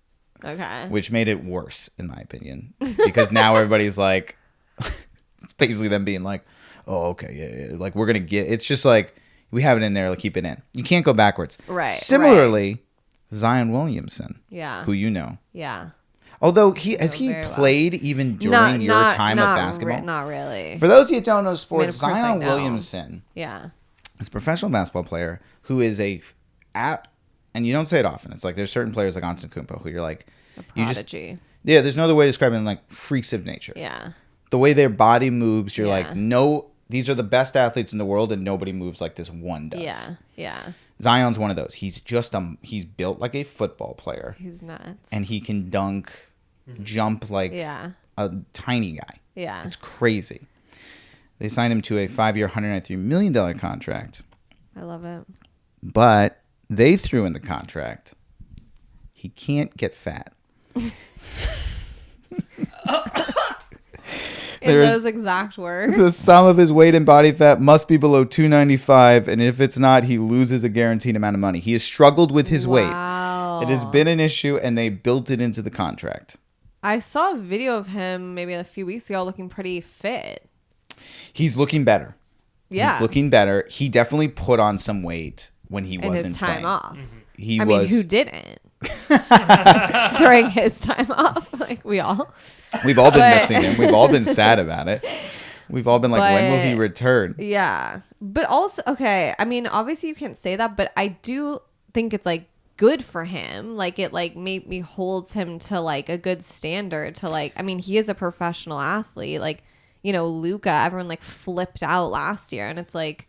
okay. which made it worse, in my opinion, because now everybody's like, it's basically them being like, oh, okay, yeah. Like we're gonna get. It's just like we have it in there. Like keep it in. You can't go backwards. Right, Similarly, Zion Williamson, Yeah. who you know, Yeah. although has he very well. played even during your time of basketball? Not really. For those of you who don't know sports, of course I Zion know. Williamson Yeah. is a professional basketball player who is and you don't say it often. It's like there's certain players like Antetokounmpo who you're like, you just Prodigy. yeah. There's no other way to describe them, like freaks of nature. Yeah. The way their body moves, you're Yeah. like, no, these are the best athletes in the world, and nobody moves like this one does. Yeah. Yeah. Zion's one of those. He's just he's built like a football player, He's nuts. and he can dunk, jump like Yeah. a tiny guy. Yeah. It's crazy. They signed him to a 5-year, $193 million contract, I love it. but they threw in the contract, he can't get fat. In There's- those exact words. The sum of his weight and body fat must be below 295, and if it's not, he loses a guaranteed amount of money. He has struggled with his weight. Wow. It has been an issue, and they built it into the contract. I saw a video of him maybe a few weeks ago looking pretty fit. He's looking better. Yeah. He's looking better. He definitely put on some weight when he in wasn't his time playing. off. He I was. mean, who didn't? During his time off. Like we all. We've all been But- missing him. We've all been sad about it. We've all been like, when will he But- return? Yeah. But also, okay, I mean, obviously you can't say that, but I do think it's like good for him. Like it like maybe holds him to like a good standard to like, I mean, he is a professional athlete. Like, you know, Luca, everyone like flipped out last year and it's like,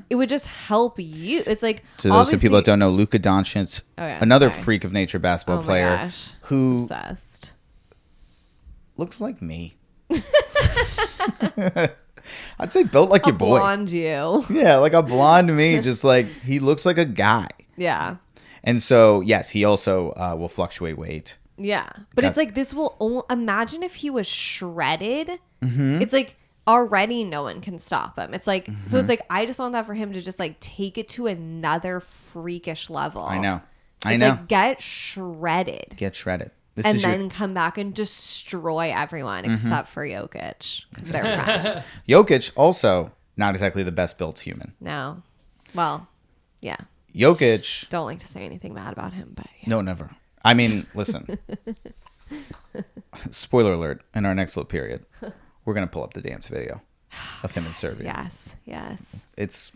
it would just help you. It's like, To those of people that obviously- don't know, Luka Doncic, Oh, yeah, another sorry. freak of nature basketball Oh my player gosh. who Obsessed. looks like me. I'd say built like A your boy. blonde you. Yeah, like a blonde me. Just like he looks like a guy. Yeah. And so, yes, he also will fluctuate weight. Yeah. But Got- it's like this will imagine if he was shredded. Mm-hmm. It's like already no one can stop him. It's like so it's like I just want that for him to just like take it to another freakish level. I know. I It's know. like get shredded. Get shredded. This And is then your come back and destroy everyone except for Jokic. 'Cause they're friends. Jokic, also not exactly the best built human. No. Well, yeah. Jokic, Don't like to say anything bad about him, but yeah. no, never. I mean, listen. Spoiler alert, in our next little period, we're going to pull up the dance video of him in Serbia. Yes. Yes. It's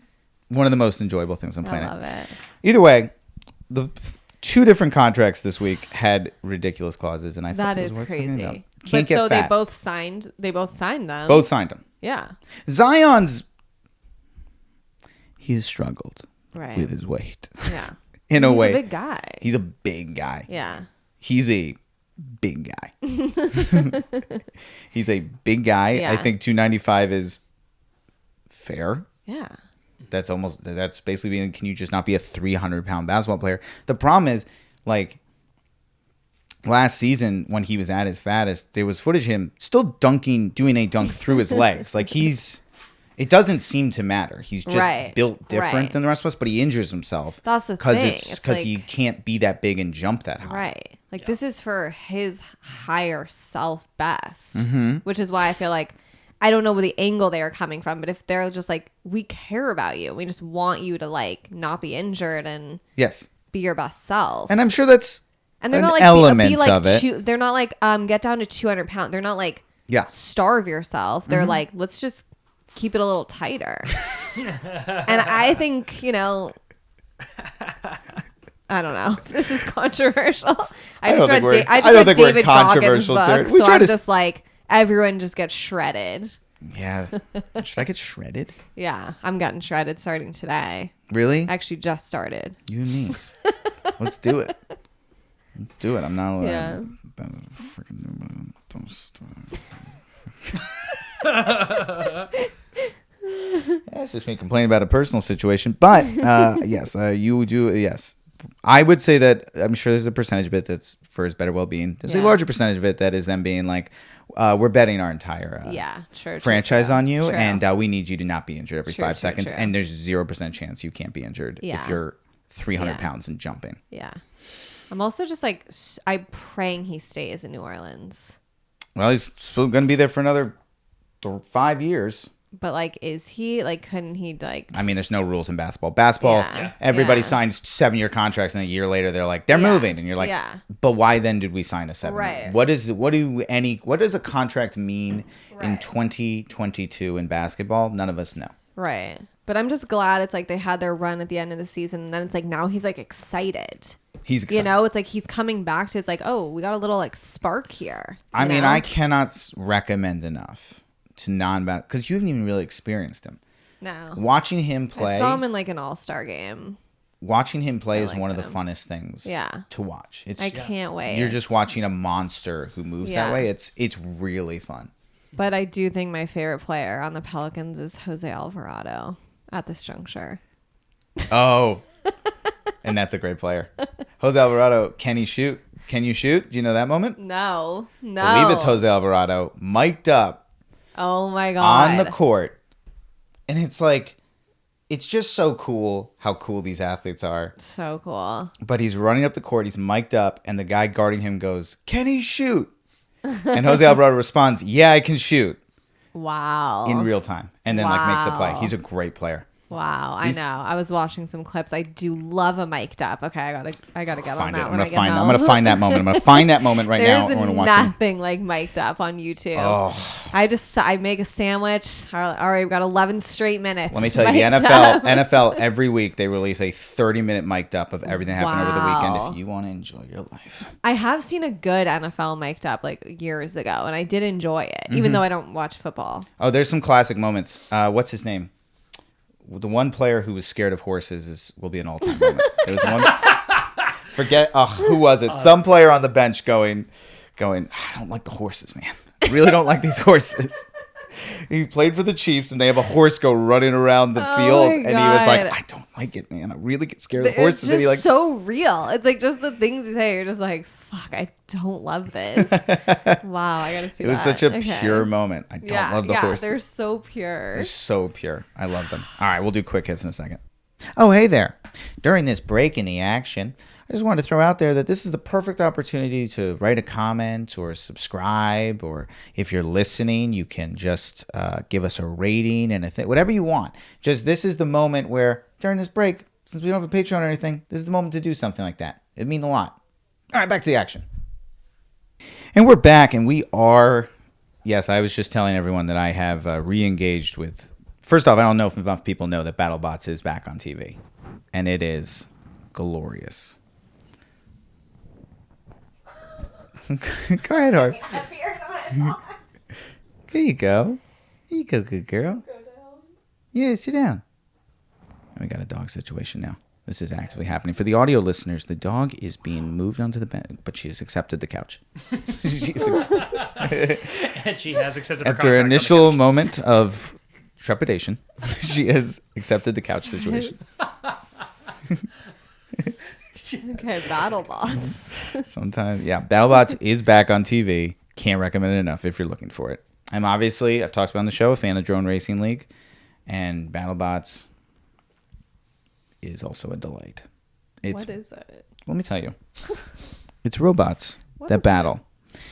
one of the most enjoyable things on I planet. love it. Either way, the two different contracts this week had ridiculous clauses, and I thought That it was is worth talking about. crazy. Can't But get so fat. they both signed them. Both signed them. Yeah. Zion's he has struggled Right. with his weight. Yeah. In a He's way, a big guy. he's a big guy. Yeah. He's a big guy. He's a big guy. Yeah. I think 295 is fair. Yeah. That's basically being, can you just not be a 300-pound basketball player? The problem is, like, last season when he was at his fattest, there was footage of him still doing a dunk through his legs. Like It doesn't seem to matter. He's just Right. built different Right. than the rest of us, but he injures himself. That's the thing. It's Because like- he can't be that big and jump that high. Right. Like this is for his higher self best, Mm-hmm. which is why I feel like I don't know where the angle they are coming from, but if they're just like, we care about you, we just want you to like not be injured and Yes. be your best self. And I'm sure that's And they're an not like element be like of it. they're not like get down to 200 pounds. They're not like Yeah. starve yourself. They're like, let's just keep it a little tighter. And I think, I don't know. This is controversial. I don't just think read, we're- I I just don't read think we're David Goggins' controversial book, territory. We so try I'm to just like, everyone just gets shredded. Yeah. Should I get shredded? Yeah, I'm getting shredded starting today. Really? Actually, just started. You niece. Let's do it. Let's do it. I'm not allowed. Yeah. That's just me complaining about a personal situation. But yes, you do. Yes. I would say that I'm sure there's a percentage of it that's for his better well-being. There's a Yeah. larger percentage of it that is them being like, we're betting our entire Yeah, true. franchise true. on you, True. and we need you to not be injured every True, 5 true, seconds. true. And there's 0% chance you can't be injured Yeah. if you're 300 Yeah. pounds and jumping. Yeah. I'm also just like, I'm praying he stays in New Orleans. Well, he's still going to be there for another 5 years. But like, is he like, couldn't he like, I mean, there's no rules in basketball. Basketball, Yeah. everybody Yeah. signs 7-year contracts, and a year later they're like, they're Yeah. moving, and you're like, Yeah. but why then did we sign a 7? Right. What does a contract mean in Right. 2022 in basketball? None of us know. right. But I'm just glad it's like they had their run at the end of the season. And then it's like, now he's like excited. He's excited. It's like he's coming back to, it's like, oh, we got a little like spark here. I you mean, know? I cannot recommend enough to because you haven't even really experienced him. No. Watching him play, I saw him in like an all-star game. watching him play is liked one of the him. funnest things Yeah. to watch. It's I can't wait. You're just watching a monster who moves that Yeah. way. It's really fun. But I do think my favorite player on the Pelicans is Jose Alvarado at this juncture. Oh, and that's a great player. Jose Alvarado, can he shoot? Can you shoot? Do you know that moment? No. I believe it's Jose Alvarado mic'd up Oh my God. on the court. And it's like, it's just so cool how cool these athletes are. So cool. But he's running up the court, he's mic'd up, and the guy guarding him goes, "Can he shoot?" And Jose Alvarado responds, "Yeah, I can shoot," Wow. in real time. And then like makes a play. Wow. He's a great player. Wow, I know. I was watching some clips. I do love a mic'd up. Okay, I gotta get on Find it. that I'm when gonna I get find. home. I'm gonna find that moment. I'm gonna find that moment right now. There's I'm gonna watch it. nothing like mic'd up on YouTube. Oh. I make a sandwich. All right, we've got 11 straight minutes. Let me tell you, the mic'd NFL up. NFL every week they release a 30-minute mic'd up of everything that happened over the weekend. Wow. If you want to enjoy your life, I have seen a good NFL mic'd up like years ago, and I did enjoy it, Mm-hmm. even though I don't watch football. oh, there's some classic moments. What's his name? The one player who was scared of horses will be an all-time moment. There was one. Forget who was it? Some player on the bench going. I don't like the horses, man. I really don't like these horses. He played for the Chiefs, and they have a horse go running around the Oh field, my and he was like, God. "I don't like it, man. I really get scared of It's horses." just And he like so real. It's like just the things you say. You're just like, fuck, I don't love this. Wow, I gotta see. It was that. such a Okay. pure moment. I don't love the horses. They're so pure. They're so pure. I love them. All right, we'll do quick hits in a second. Oh, hey there. During this break in the action, I just wanted to throw out there that this is the perfect opportunity to write a comment or subscribe, or if you're listening, you can just give us a rating and whatever you want. Just this is the moment where during this break, since we don't have a Patreon or anything, this is the moment to do something like that. It'd mean a lot. All right, back to the action. And we're back, and we are... Yes, I was just telling everyone that I have re-engaged with... First off, I don't know if enough people know that BattleBots is back on TV. And it is glorious. Go ahead, Harp. There you go. There you go, good girl. Yeah, sit down. We got a dog situation now. This is actively happening. For the audio listeners, the dog is being moved onto the bed, but she has accepted the couch. And she has accepted her After contract an on the initial couch. moment of trepidation, she has accepted the couch situation. Okay, BattleBots. Sometimes, yeah. BattleBots is back on TV. Can't recommend it enough if you're looking for it. I've talked about on the show, a fan of Drone Racing League. And BattleBots is also a delight. What is it? Let me tell you. It's robots What that is battle.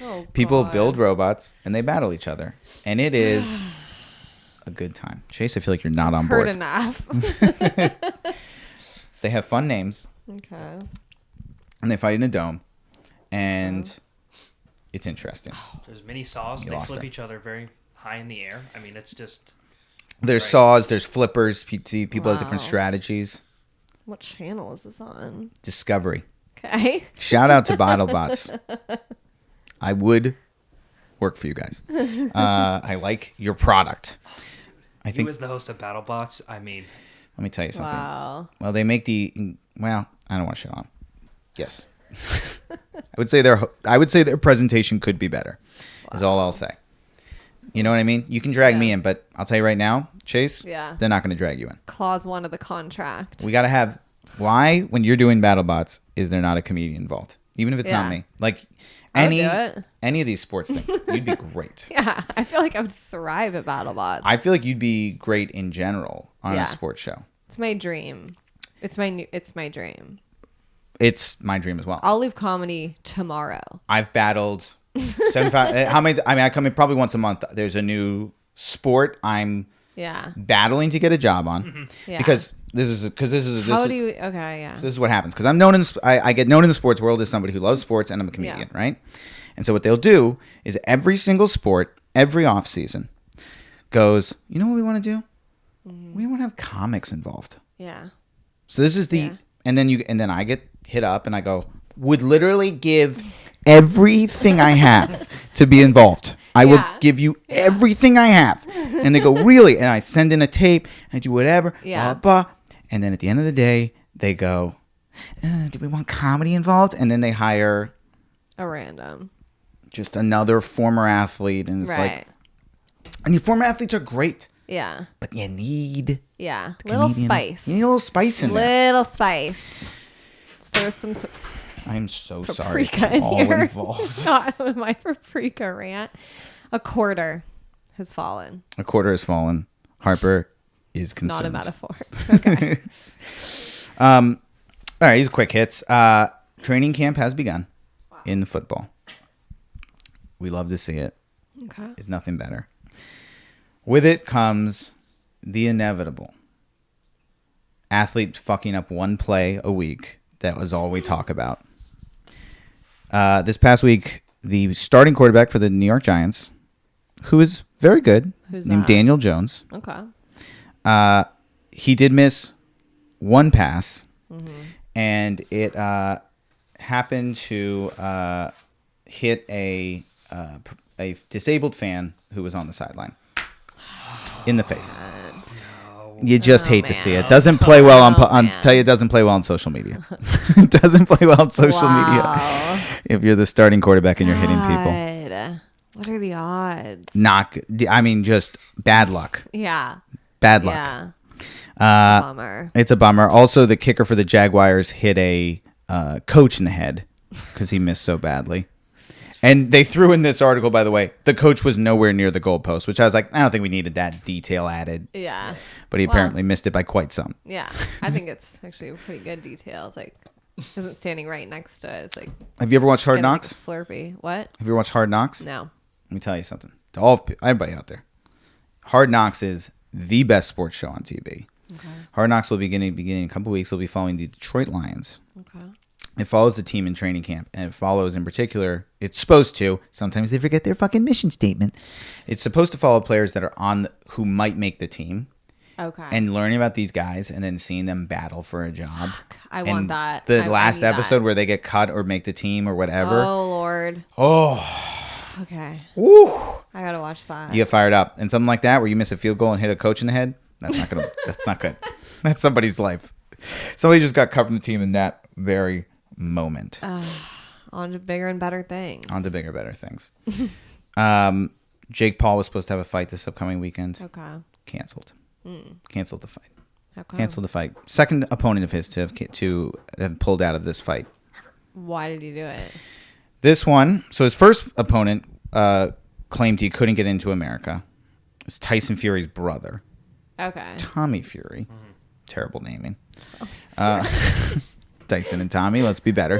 Oh, People God. build robots and they battle each other. And it is a good time. Chase, I feel like you're not on Heard board. enough. They have fun names Okay. and they fight in a dome. And it's interesting. There's mini saws. You They lost flip her. each other very high in the air. I mean, it's just There's Right. saws, there's flippers. People have different Wow. strategies. What channel is this on? Discovery. Okay. Shout out to BattleBots. I would work for you guys. I like your product. I he think. was the host of BattleBots. I mean, Let me tell you something. Wow. Well, they make the. Well, I don't want to shit on 'em. Yes. I would say their presentation could be better. Is all I'll say. You know what I mean? You can drag me in, but I'll tell you right now, Chase. Yeah. They're not going to drag you in. Clause 1 of the contract. We got to have. Why, when you're doing BattleBots, is there not a comedian involved? Even if it's not Yeah. me. Like I would do it. any of these sports things, you'd be great. Yeah, I feel like I would thrive at BattleBots. I feel like you'd be great in general on Yeah. a sports show. It's my dream. It's my dream. It's my dream as well. I'll leave comedy tomorrow. I've battled 75. How many? I mean, I come in probably once a month. There's a new sport I'm Yeah. battling to get a job on Yeah. because this is How do you? Okay. Yeah. this is what happens because I'm known in I get known in the sports world as somebody who loves sports and I'm a comedian, Yeah. right? And so what they'll do is every single sport, every off season, goes. You know what we want to do? We want to have comics involved. Yeah. So this is the Yeah. and then I get hit up and I go would literally give everything I have to be involved. I will Yeah. give you everything I have. And they go, really? And I send in a tape and I do whatever. Yeah. Blah, blah. And then at the end of the day, they go, do we want comedy involved? And then they hire A random. just another former athlete. And it's Right. like, and the former athletes are great, Yeah. but you need Yeah. Little comedians. spice. You need a little spice in there. Little spice. There's some I'm so sorry paprika to in all here. involved. Not my paprika rant. A quarter has fallen. A quarter has fallen. Harper is concerned. Not a metaphor. Okay. All right, these are quick hits. Training camp has begun in football. We love to see it. Okay. It's nothing better. With it comes the inevitable. Athlete fucking up one play a week. That was all we talk about. This past week, the starting quarterback for the New York Giants, who is very good, Who's named that? Daniel Jones. Okay. He did miss one pass, and it happened to hit a disabled fan who was on the sideline in the face. You just hate to see it. Doesn't play well on man. tell you it doesn't play well on social media. It doesn't play well on social media Wow. if you're the starting quarterback and you're hitting people. God. What are the odds? I mean, just bad luck. Yeah. Bad luck. Yeah. It's a bummer. It's a bummer. Also, the kicker for the Jaguars hit a coach in the head because he missed so badly. And they threw in this article, by the way, the coach was nowhere near the goalpost, which I was like, I don't think we needed that detail added. Yeah. But he Well, apparently missed it by quite some. Yeah. I think it's actually a pretty good detail. It's like, isn't standing right next to it. It's like, Have you ever watched Hard getting like a Knocks? Slurpee. What? Have you ever watched Hard Knocks? No. Let me tell you something. To all everybody out there, Hard Knocks is the best sports show on TV. Okay. Hard Knocks will beginning in a couple weeks. We'll be following the Detroit Lions. Okay. It follows the team in training camp, and it follows in particular. It's supposed to. Sometimes they forget their fucking mission statement. It's supposed to follow players that are who might make the team, Okay. and learning about these guys, and then seeing them battle for a job. I And want that. The I last need that. episode where they get cut or make the team or whatever. Oh, Lord. Oh, Okay. woo! I got to watch that. You get fired up, and something like that where you miss a field goal and hit a coach in the head. That's not gonna. That's not good. That's somebody's life. Somebody just got cut from the team in that very moment. On to bigger and better things. On to bigger, better things. Jake Paul was supposed to have a fight this upcoming weekend. Okay. Canceled. Canceled the fight. How come? Canceled the fight. Second opponent of his to have pulled out of this fight. Why did he do it? This one. So his first opponent claimed he couldn't get into America. It's Tyson Fury's brother. Okay. Tommy Fury. Terrible naming. Tyson and Tommy, let's be better.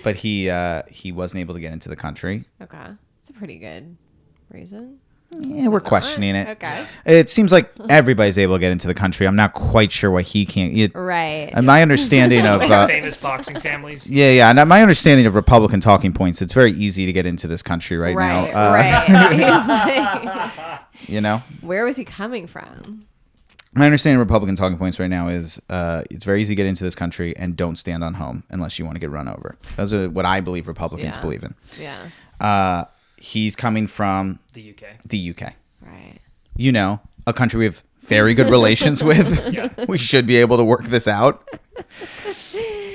But he wasn't able to get into the country. Okay. It's a pretty good reason. Yeah, we're questioning it. Okay. It seems like everybody's able to get into the country. I'm not quite sure why he can't. Right. And my understanding of famous boxing families. yeah, and my understanding of Republican talking points, it's very easy to get into this country right now. Right. He's like, You know, where was he coming from? my understanding of Republican talking points right now is it's very easy to get into this country and don't stand on home unless you want to get run over. Those are what I believe Republicans believe in. Yeah. He's coming from The UK. the UK. Right. You know, a country we have very good relations with. Yeah. We should be able to work this out.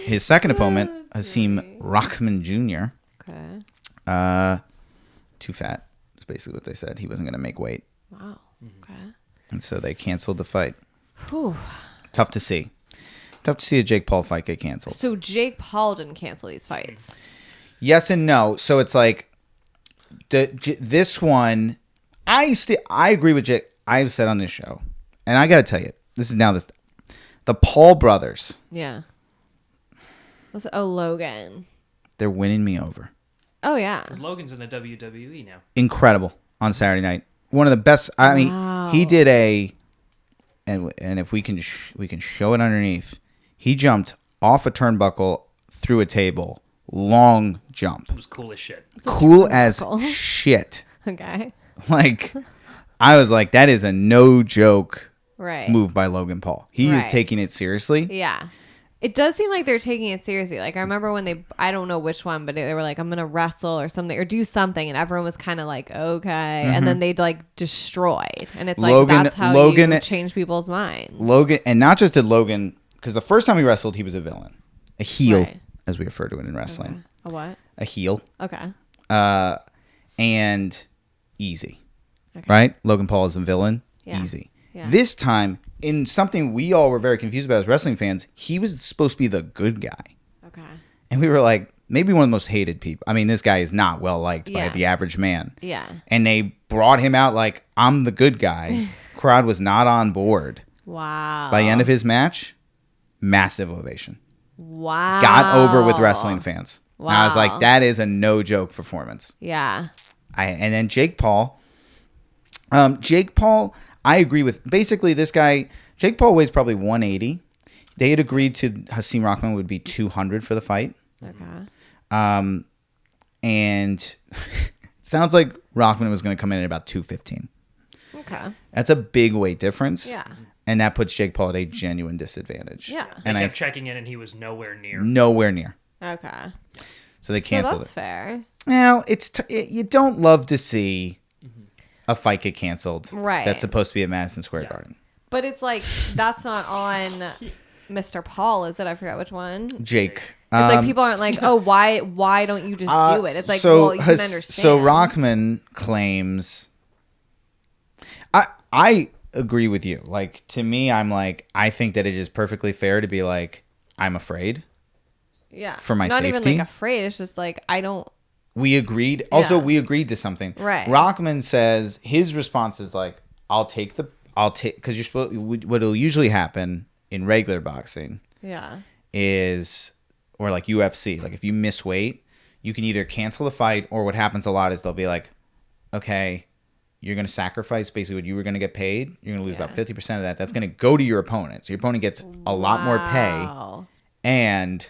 His second opponent, Hasim Rahman Jr., Okay. too fat. That's basically what they said. He wasn't going to make weight. Wow. Okay. And so they canceled the fight. Whew. Tough to see. Tough to see a Jake Paul fight get canceled. So Jake Paul didn't cancel these fights. Yes and no. So it's like this one. I agree with Jake. I've said on this show, and I got to tell you, the Paul brothers. Yeah. Logan. They're winning me over. Oh yeah. 'Cause Logan's in the WWE now. Incredible on Saturday night. One of the best. I mean, he did and if we can show it underneath. He jumped off a turnbuckle through a table. Long jump. It was cool as shit. Cool as shit. Okay. Like, I was like, that is a no joke Right. move by Logan Paul. He is Right. taking it seriously. Yeah. It does seem like they're taking it seriously. Like I remember when I don't know which one, but they were like, I'm going to wrestle or something or do something. And everyone was kind of like, okay. And then they'd like destroyed. And it's like, that's how you change people's minds. Logan, and not just did Logan, because the first time he wrestled, he was a villain. A heel, Right. as we refer to it in wrestling. Okay. A what? A heel. Okay. And easy. Okay. Right? Logan Paul is a villain. Yeah. Easy. Yeah. This time, in something we all were very confused about as wrestling fans, he was supposed to be the good guy. Okay. And we were like, maybe one of the most hated people. I mean, this guy is not well liked by Yeah. the average man. Yeah. And they brought him out like, I'm the good guy. Crowd was not on board. Wow. By the end of his match, massive ovation. Wow. Got over with wrestling fans. Wow. And I was like, that is a no joke performance. Yeah. And then Jake Paul. I agree with basically this guy. Jake Paul weighs probably 180. They had agreed to Hasim Rahman would be 200 for the fight. Okay. And it sounds like Rahman was going to come in at about 215. Okay. That's a big weight difference. Yeah. And that puts Jake Paul at a genuine disadvantage. Yeah. And They I kept checking in, and he was nowhere near. nowhere near. Okay. So they canceled that's it. fair. Well, you don't love to see a fight get canceled. Right. That's supposed to be at Madison Square Garden. But it's like, that's not on Mr. Paul, is it? I forgot which one. Jake. It's like people aren't like, oh, why don't you just do it? It's like, well, you can understand. So Rahman claims. I agree with you. Like, to me, I'm like, I think that it is perfectly fair to be like, I'm afraid. Yeah. For my not safety. Not even like afraid. It's just like, I don't. We agreed. Also, Yeah. we agreed to something. Right. Rahman says his response is like, because you're supposed. What'll usually happen in regular boxing Yeah. is, or like UFC, like if you miss weight, you can either cancel the fight, or what happens a lot is they'll be like, okay, you're going to sacrifice basically what you were going to get paid. You're going to lose about 50% of that. That's going to go to your opponent. So your opponent gets a lot more pay, and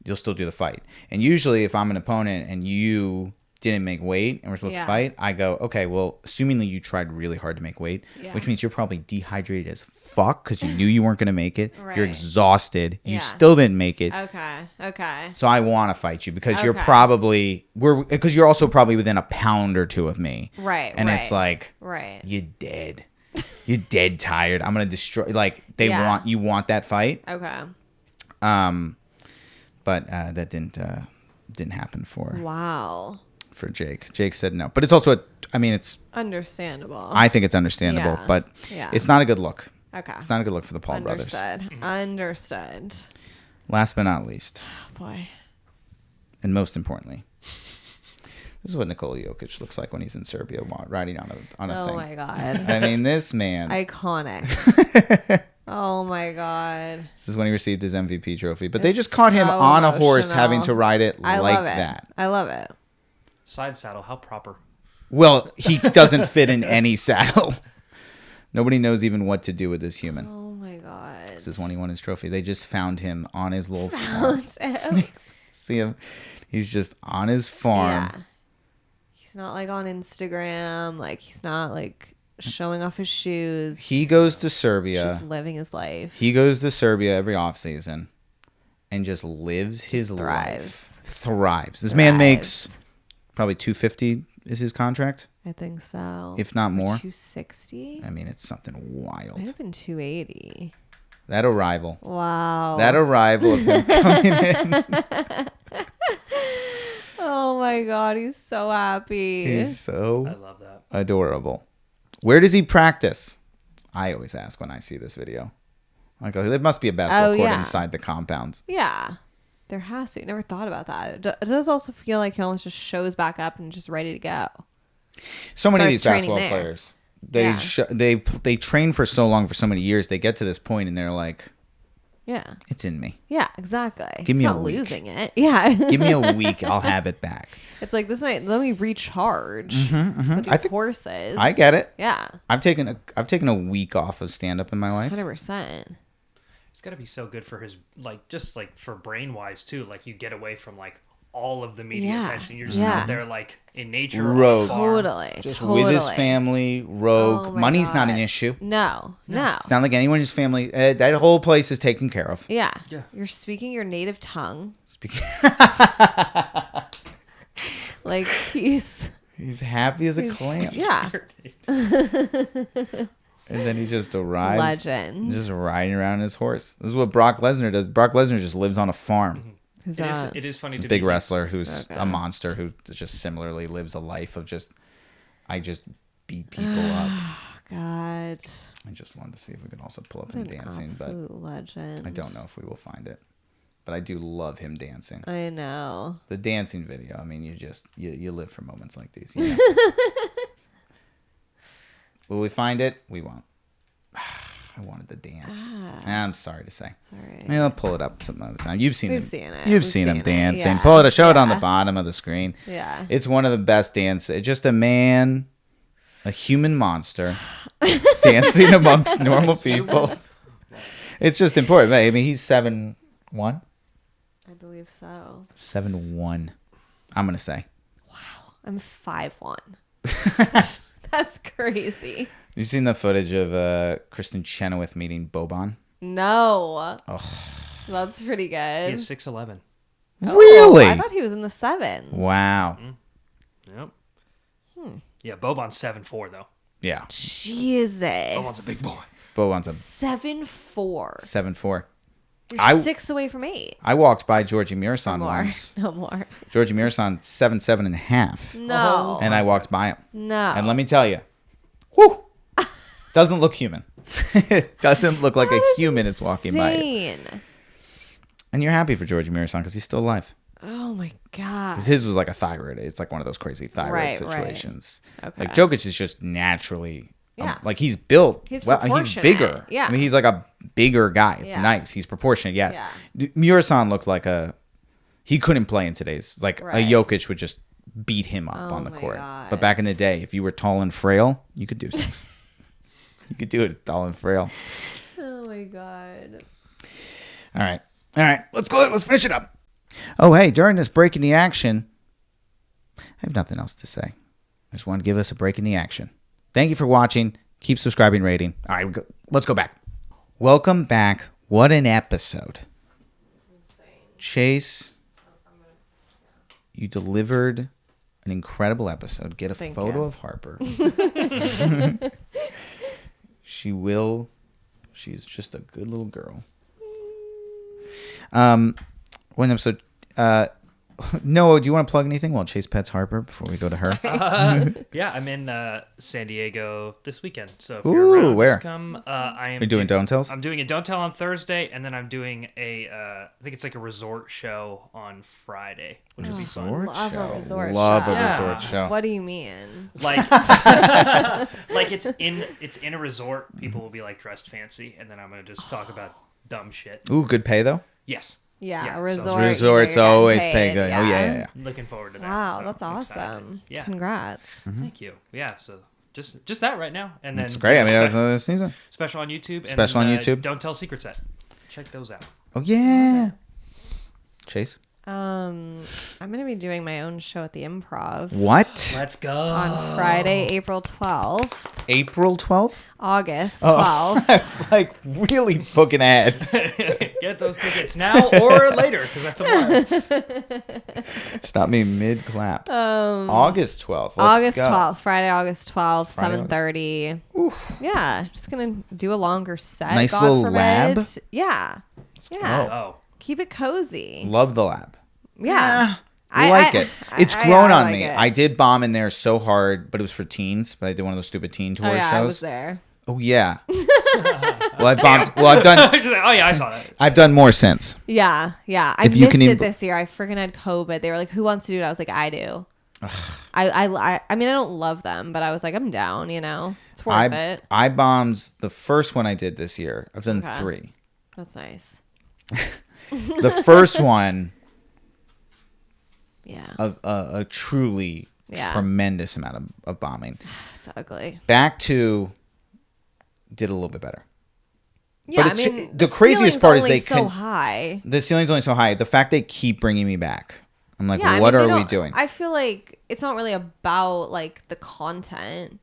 you'll still do the fight. And usually if I'm an opponent and you didn't make weight and we're supposed to fight, I go, okay, well, assumingly you tried really hard to make weight, which means you're probably dehydrated as fuck because you knew you weren't going to make it. Right. You're exhausted. You still didn't make it. Okay. So I want to fight you because because you're also probably within a pound or two of me. Right. And it's like, right. you're dead. You're dead tired. I'm going to destroy, like you want that fight. Okay. But that didn't happen for Jake. Jake said no. But it's also it's understandable. I think it's understandable, but it's not a good look. Okay. It's not a good look for the Paul brothers. Understood. Last but not least, Boy. and most importantly, This is what Nikola Jokic looks like when he's in Serbia riding on a thing. Oh my god. I mean, this man. Iconic. Oh my god. This is when he received his MVP trophy. But they just caught him so on a horse emotional. having to ride it I like love it. that. I love it. Side saddle, how proper. Well, he doesn't fit in any saddle. Nobody knows even what to do with this human. Oh my god. This is when he won his trophy. They just found him on his little farm. Found him. See him? He's just on his farm. Yeah. He's not like on Instagram. Like he's not like showing off his shoes. He goes to He's Serbia. just living his life. He goes to Serbia every offseason and just lives his Just life. Thrives. This man makes probably $250 is his contract, I think so. if not more. 260? I mean, it's something Might wild. have been 280. That arrival. Wow. That arrival of him coming in. Oh my god, he's so happy. He's I so love that. adorable. Where does he practice? I always ask when I see this video. I go, there must be a basketball court yeah. inside the compounds. Yeah. There has to. Never thought about that. It does also feel like he almost just shows back up and just ready to go. So many of Starts these training basketball there. players, they Yeah. they train for so long, for so many years, they get to this point and they're like, Yeah. it's in me. Yeah, exactly. Give me He's a not week. losing it. Yeah. Give me a week, I'll have it back. It's like this might let me recharge with these I think- horses. I get it. Yeah. I've taken a week off of stand up in my life. 100%. It's got to be so good for his, like, just like for brain wise too. Like, you get away from like all of the media Yeah. attention. You're just Yeah. out there like in nature, on Rogue. his farm. Totally. Just totally. with his family, rogue. Oh my Money's not an God. issue. No. It's not like anyone in his family. That whole place is taken care of. Yeah. Yeah. You're speaking your native tongue. Speaking, Like he's he's happy as a clam. yeah. And then he just arrives. Legend. Just riding around his horse. This is what Brock Lesnar does. Brock Lesnar just lives on a farm. Who's It is, that? it is funny to Big be wrestler who's Okay. a monster who just similarly lives a life of just, I just beat people up. God. I just wanted to see if we could also pull up What him an dancing, but absolute legend. I don't know if we will find it. But I do love him dancing. I know. The dancing video. I mean, you live for moments like these. You know? Will we find it? We won't. I wanted to dance. I'm sorry to say. Sorry. Maybe I'll pull it up some other time. You've seen We've him. seen it. You've We've seen him seen it. dancing. Yeah. Pull it. Show it on the Yeah. bottom of the screen. Yeah. It's one of the best dances. Just a man, a human monster, dancing amongst normal people. It's just important. I mean, he's 7'1". I believe so. 7'1". I'm gonna say. I'm 5'1". That's crazy. You seen the footage of Kristen Chenoweth meeting Boban? No. That's pretty He good. is 6'11". Really? I thought he was in the 7s. Wow. Yep. Yeah, Boban's 7'4" though. Yeah. Jesus. Boban's a big boy. Boban's a 7'4". 7'4". You're 6 away from 8. I walked by Georgie Mirasan More. once. No more. Georgie Mirasan 7'7.5", No. and I walked by him. No. And let me tell you, whoo, doesn't look human. It doesn't look like a human is walking by you. Insane. And you're happy for Georgie Mirasan because he's still alive. Oh my God. 'Cause his was like a thyroid. It's like one of those crazy thyroid Right, situations. Okay. Like Jokic is just naturally, Yeah. like he's built. He's he's proportionate. bigger. Yeah. I mean, he's like a bigger guy. It's Yeah. nice. He's proportionate. Yes. Yeah. Murasan looked like he couldn't play in today's, like Right. a Jokic would just beat him up on the my court. God. But back in the day, if you were tall and frail, you could do things. You could do it tall and frail. Oh my God. All right. Let's go. Let's finish it up. Oh, hey, during this break in the action, I have nothing else to say. I just want to give us a break in the action. Thank you for watching. Keep subscribing, rating. All right, let's go back. Welcome back. What an episode. Chase, you delivered an incredible episode. Get a Thank photo you. of Harper. She's just a good little girl. One episode, Noah, do you want to plug anything while Chase pets Harper before we go to her? Yeah, I'm in San Diego this weekend. So if Ooh, you're around, where? just come. I am You're doing Don't Tells? I'm doing a Don't Tell on Thursday, and then I'm doing I think it's like a resort show on Friday, which would be fun. Love a resort Love show. a resort show. What do you mean? Like, like it's in a resort. People will be like dressed fancy, and then I'm gonna just talk about dumb shit. Ooh, good pay though. Yes. Yeah, Yeah, a so- resort. Resorts you're getting always paid, pay good. Oh yeah. Looking forward to that. Wow, so that's I'm excited. awesome. Yeah. Congrats. Thank you. Yeah. So just that right now, and then It's great. I mean, that's another season. special on YouTube. And Special on YouTube. Don't Tell Secret Set. Check those out. Oh yeah. Chase. I'm gonna be doing my own show at the Improv What? Let's go. on Friday, April 12th, April 12th? August Oh, 12th. that's like really booking ahead. Get those tickets now or later, because that's a while. Stop me mid clap. August 12th. Let's August go. 12th, Friday, August 12th, Friday, 7:30. Yeah, just gonna do a longer set. Nice God little forbid. lab. Yeah, yeah. Oh. Keep it cozy. Love the lab. Yeah. I like it. It's I grown on like me. it. I did bomb in there so hard, but it was for teens. But I did one of those stupid teen tour Oh yeah, shows. I was there. Oh yeah. Well, I've bombed. Well, I've done. She's like, oh yeah, I saw that. I've done more since. Yeah, yeah. I If you missed can it even- this year. I freaking had COVID. They were like, "Who wants to do it?" I was like, "I do." I mean, I don't love them, but I was like, I'm down. You know, it's worth it. I bombed the first one I did this year. I've done Okay. 3. That's nice. The first one, Yeah, a truly Yeah. tremendous amount of bombing. it's ugly. Back to did a little bit better. Yeah, But I it's mean, the craziest part is only they so can- high. The ceiling's only so high. The fact they keep bringing me back. I'm like, Yeah, I what mean, they are we don't- doing? I feel like it's not really about like the content.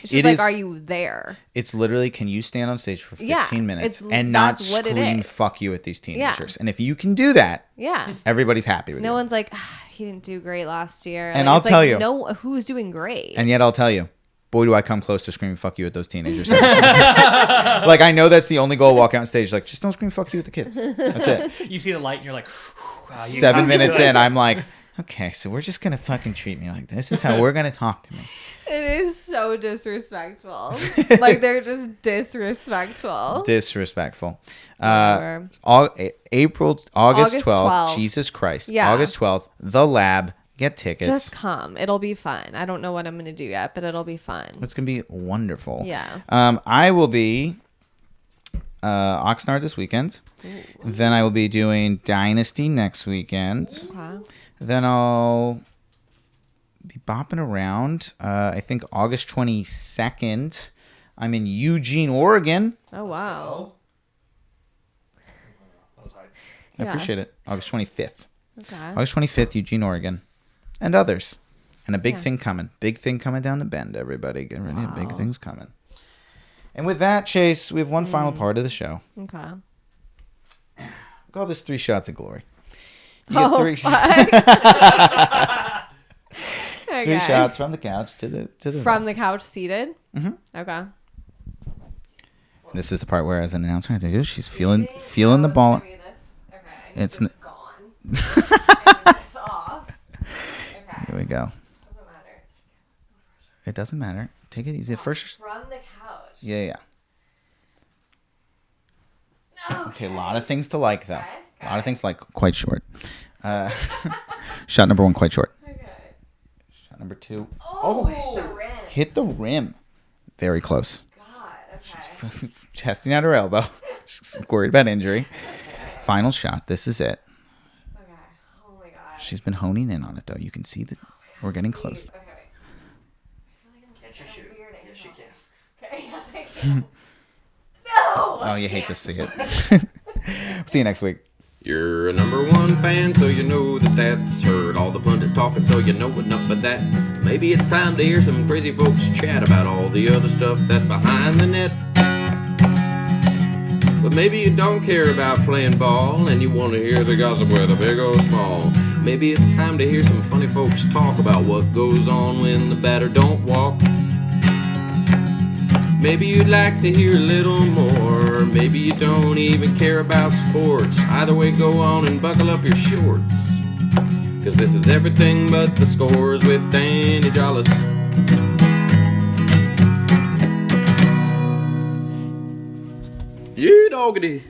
It's just It like, is- are you there? It's literally, can you stand on stage for 15 Yeah, minutes it's- and not that's what it scream is. fuck you at these teenagers? And if you can do that, Yeah. everybody's happy with No you. one's like, he didn't do great last year. And Like, I'll it's tell like, you. no, who's doing great? And yet I'll tell you, boy, do I come close to screaming fuck you at those teenagers. Like, I know that's the only goal. Walk out on stage, like, just don't scream fuck you at the kids. That's it. You see the light, and you're like, wow, 7 minutes in, I'm like, okay, so we're just going to fucking treat me like this. This is how we're going to talk to me. It is so disrespectful. Like they're just disrespectful. Disrespectful. Whatever. August August 12th, 12th. Jesus Christ. Yeah. August 12th, The Lab. Get tickets. Just come. It'll be fun. I don't know what I'm gonna do yet, but it'll be fun. It's going to be wonderful. Yeah. I will be Oxnard this weekend. Then I will be doing Dynasty next weekend. Okay. Then I'll be bopping around. I think August 22nd, I'm in Eugene, Oregon. Oh wow. I appreciate it. August 25th. Okay. August 25th, Eugene, Oregon. And others. And a big Yeah. thing coming. Big thing coming down the bend, everybody. Get ready. Wow. Big things coming. And with that, Chase, we have one final part of the show. Okay. We call this 3 shots of glory. You Oh, get 3 Okay. shots from the couch to the From rest. the couch seated. Mm-hmm. Okay. This is the part where, as an announcer, I have to do. She's feeling the ball. Okay. It's It's gone. This off. Okay. Here we go. Doesn't matter. It doesn't matter. Take it easy. First, From the couch. yeah. Okay, a lot of things to like though. A lot of things to like. Quite short. Shot number 1, quite short. Okay. Shot number 2. Oh, hit the rim. Hit the rim. Very close. God. Okay. Testing out her elbow. She's worried about injury. Final shot. This is it. Okay. Oh my god. She's been honing in on it though. You can see that we're getting close. Okay. Wait. I feel like I'm Can't just you at a shoot? weird Yes, you angle. can. Okay. Yes, I can. No. Oh, you hate to see it. See you next week. You're a number 1 fan, so you know the stats. Heard all the pundits talking, so you know enough of that. Maybe it's time to hear some crazy folks chat about all the other stuff that's behind the net. But maybe you don't care about playing ball, and you want to hear the gossip whether big or small. Maybe it's time to hear some funny folks talk about what goes on when the batter don't walk. Maybe you'd like to hear a little more. Maybe you don't even care about sports. Either way, go on and buckle up your shorts. Cause this is everything but the scores with Danny Jollis. Yeah, doggity.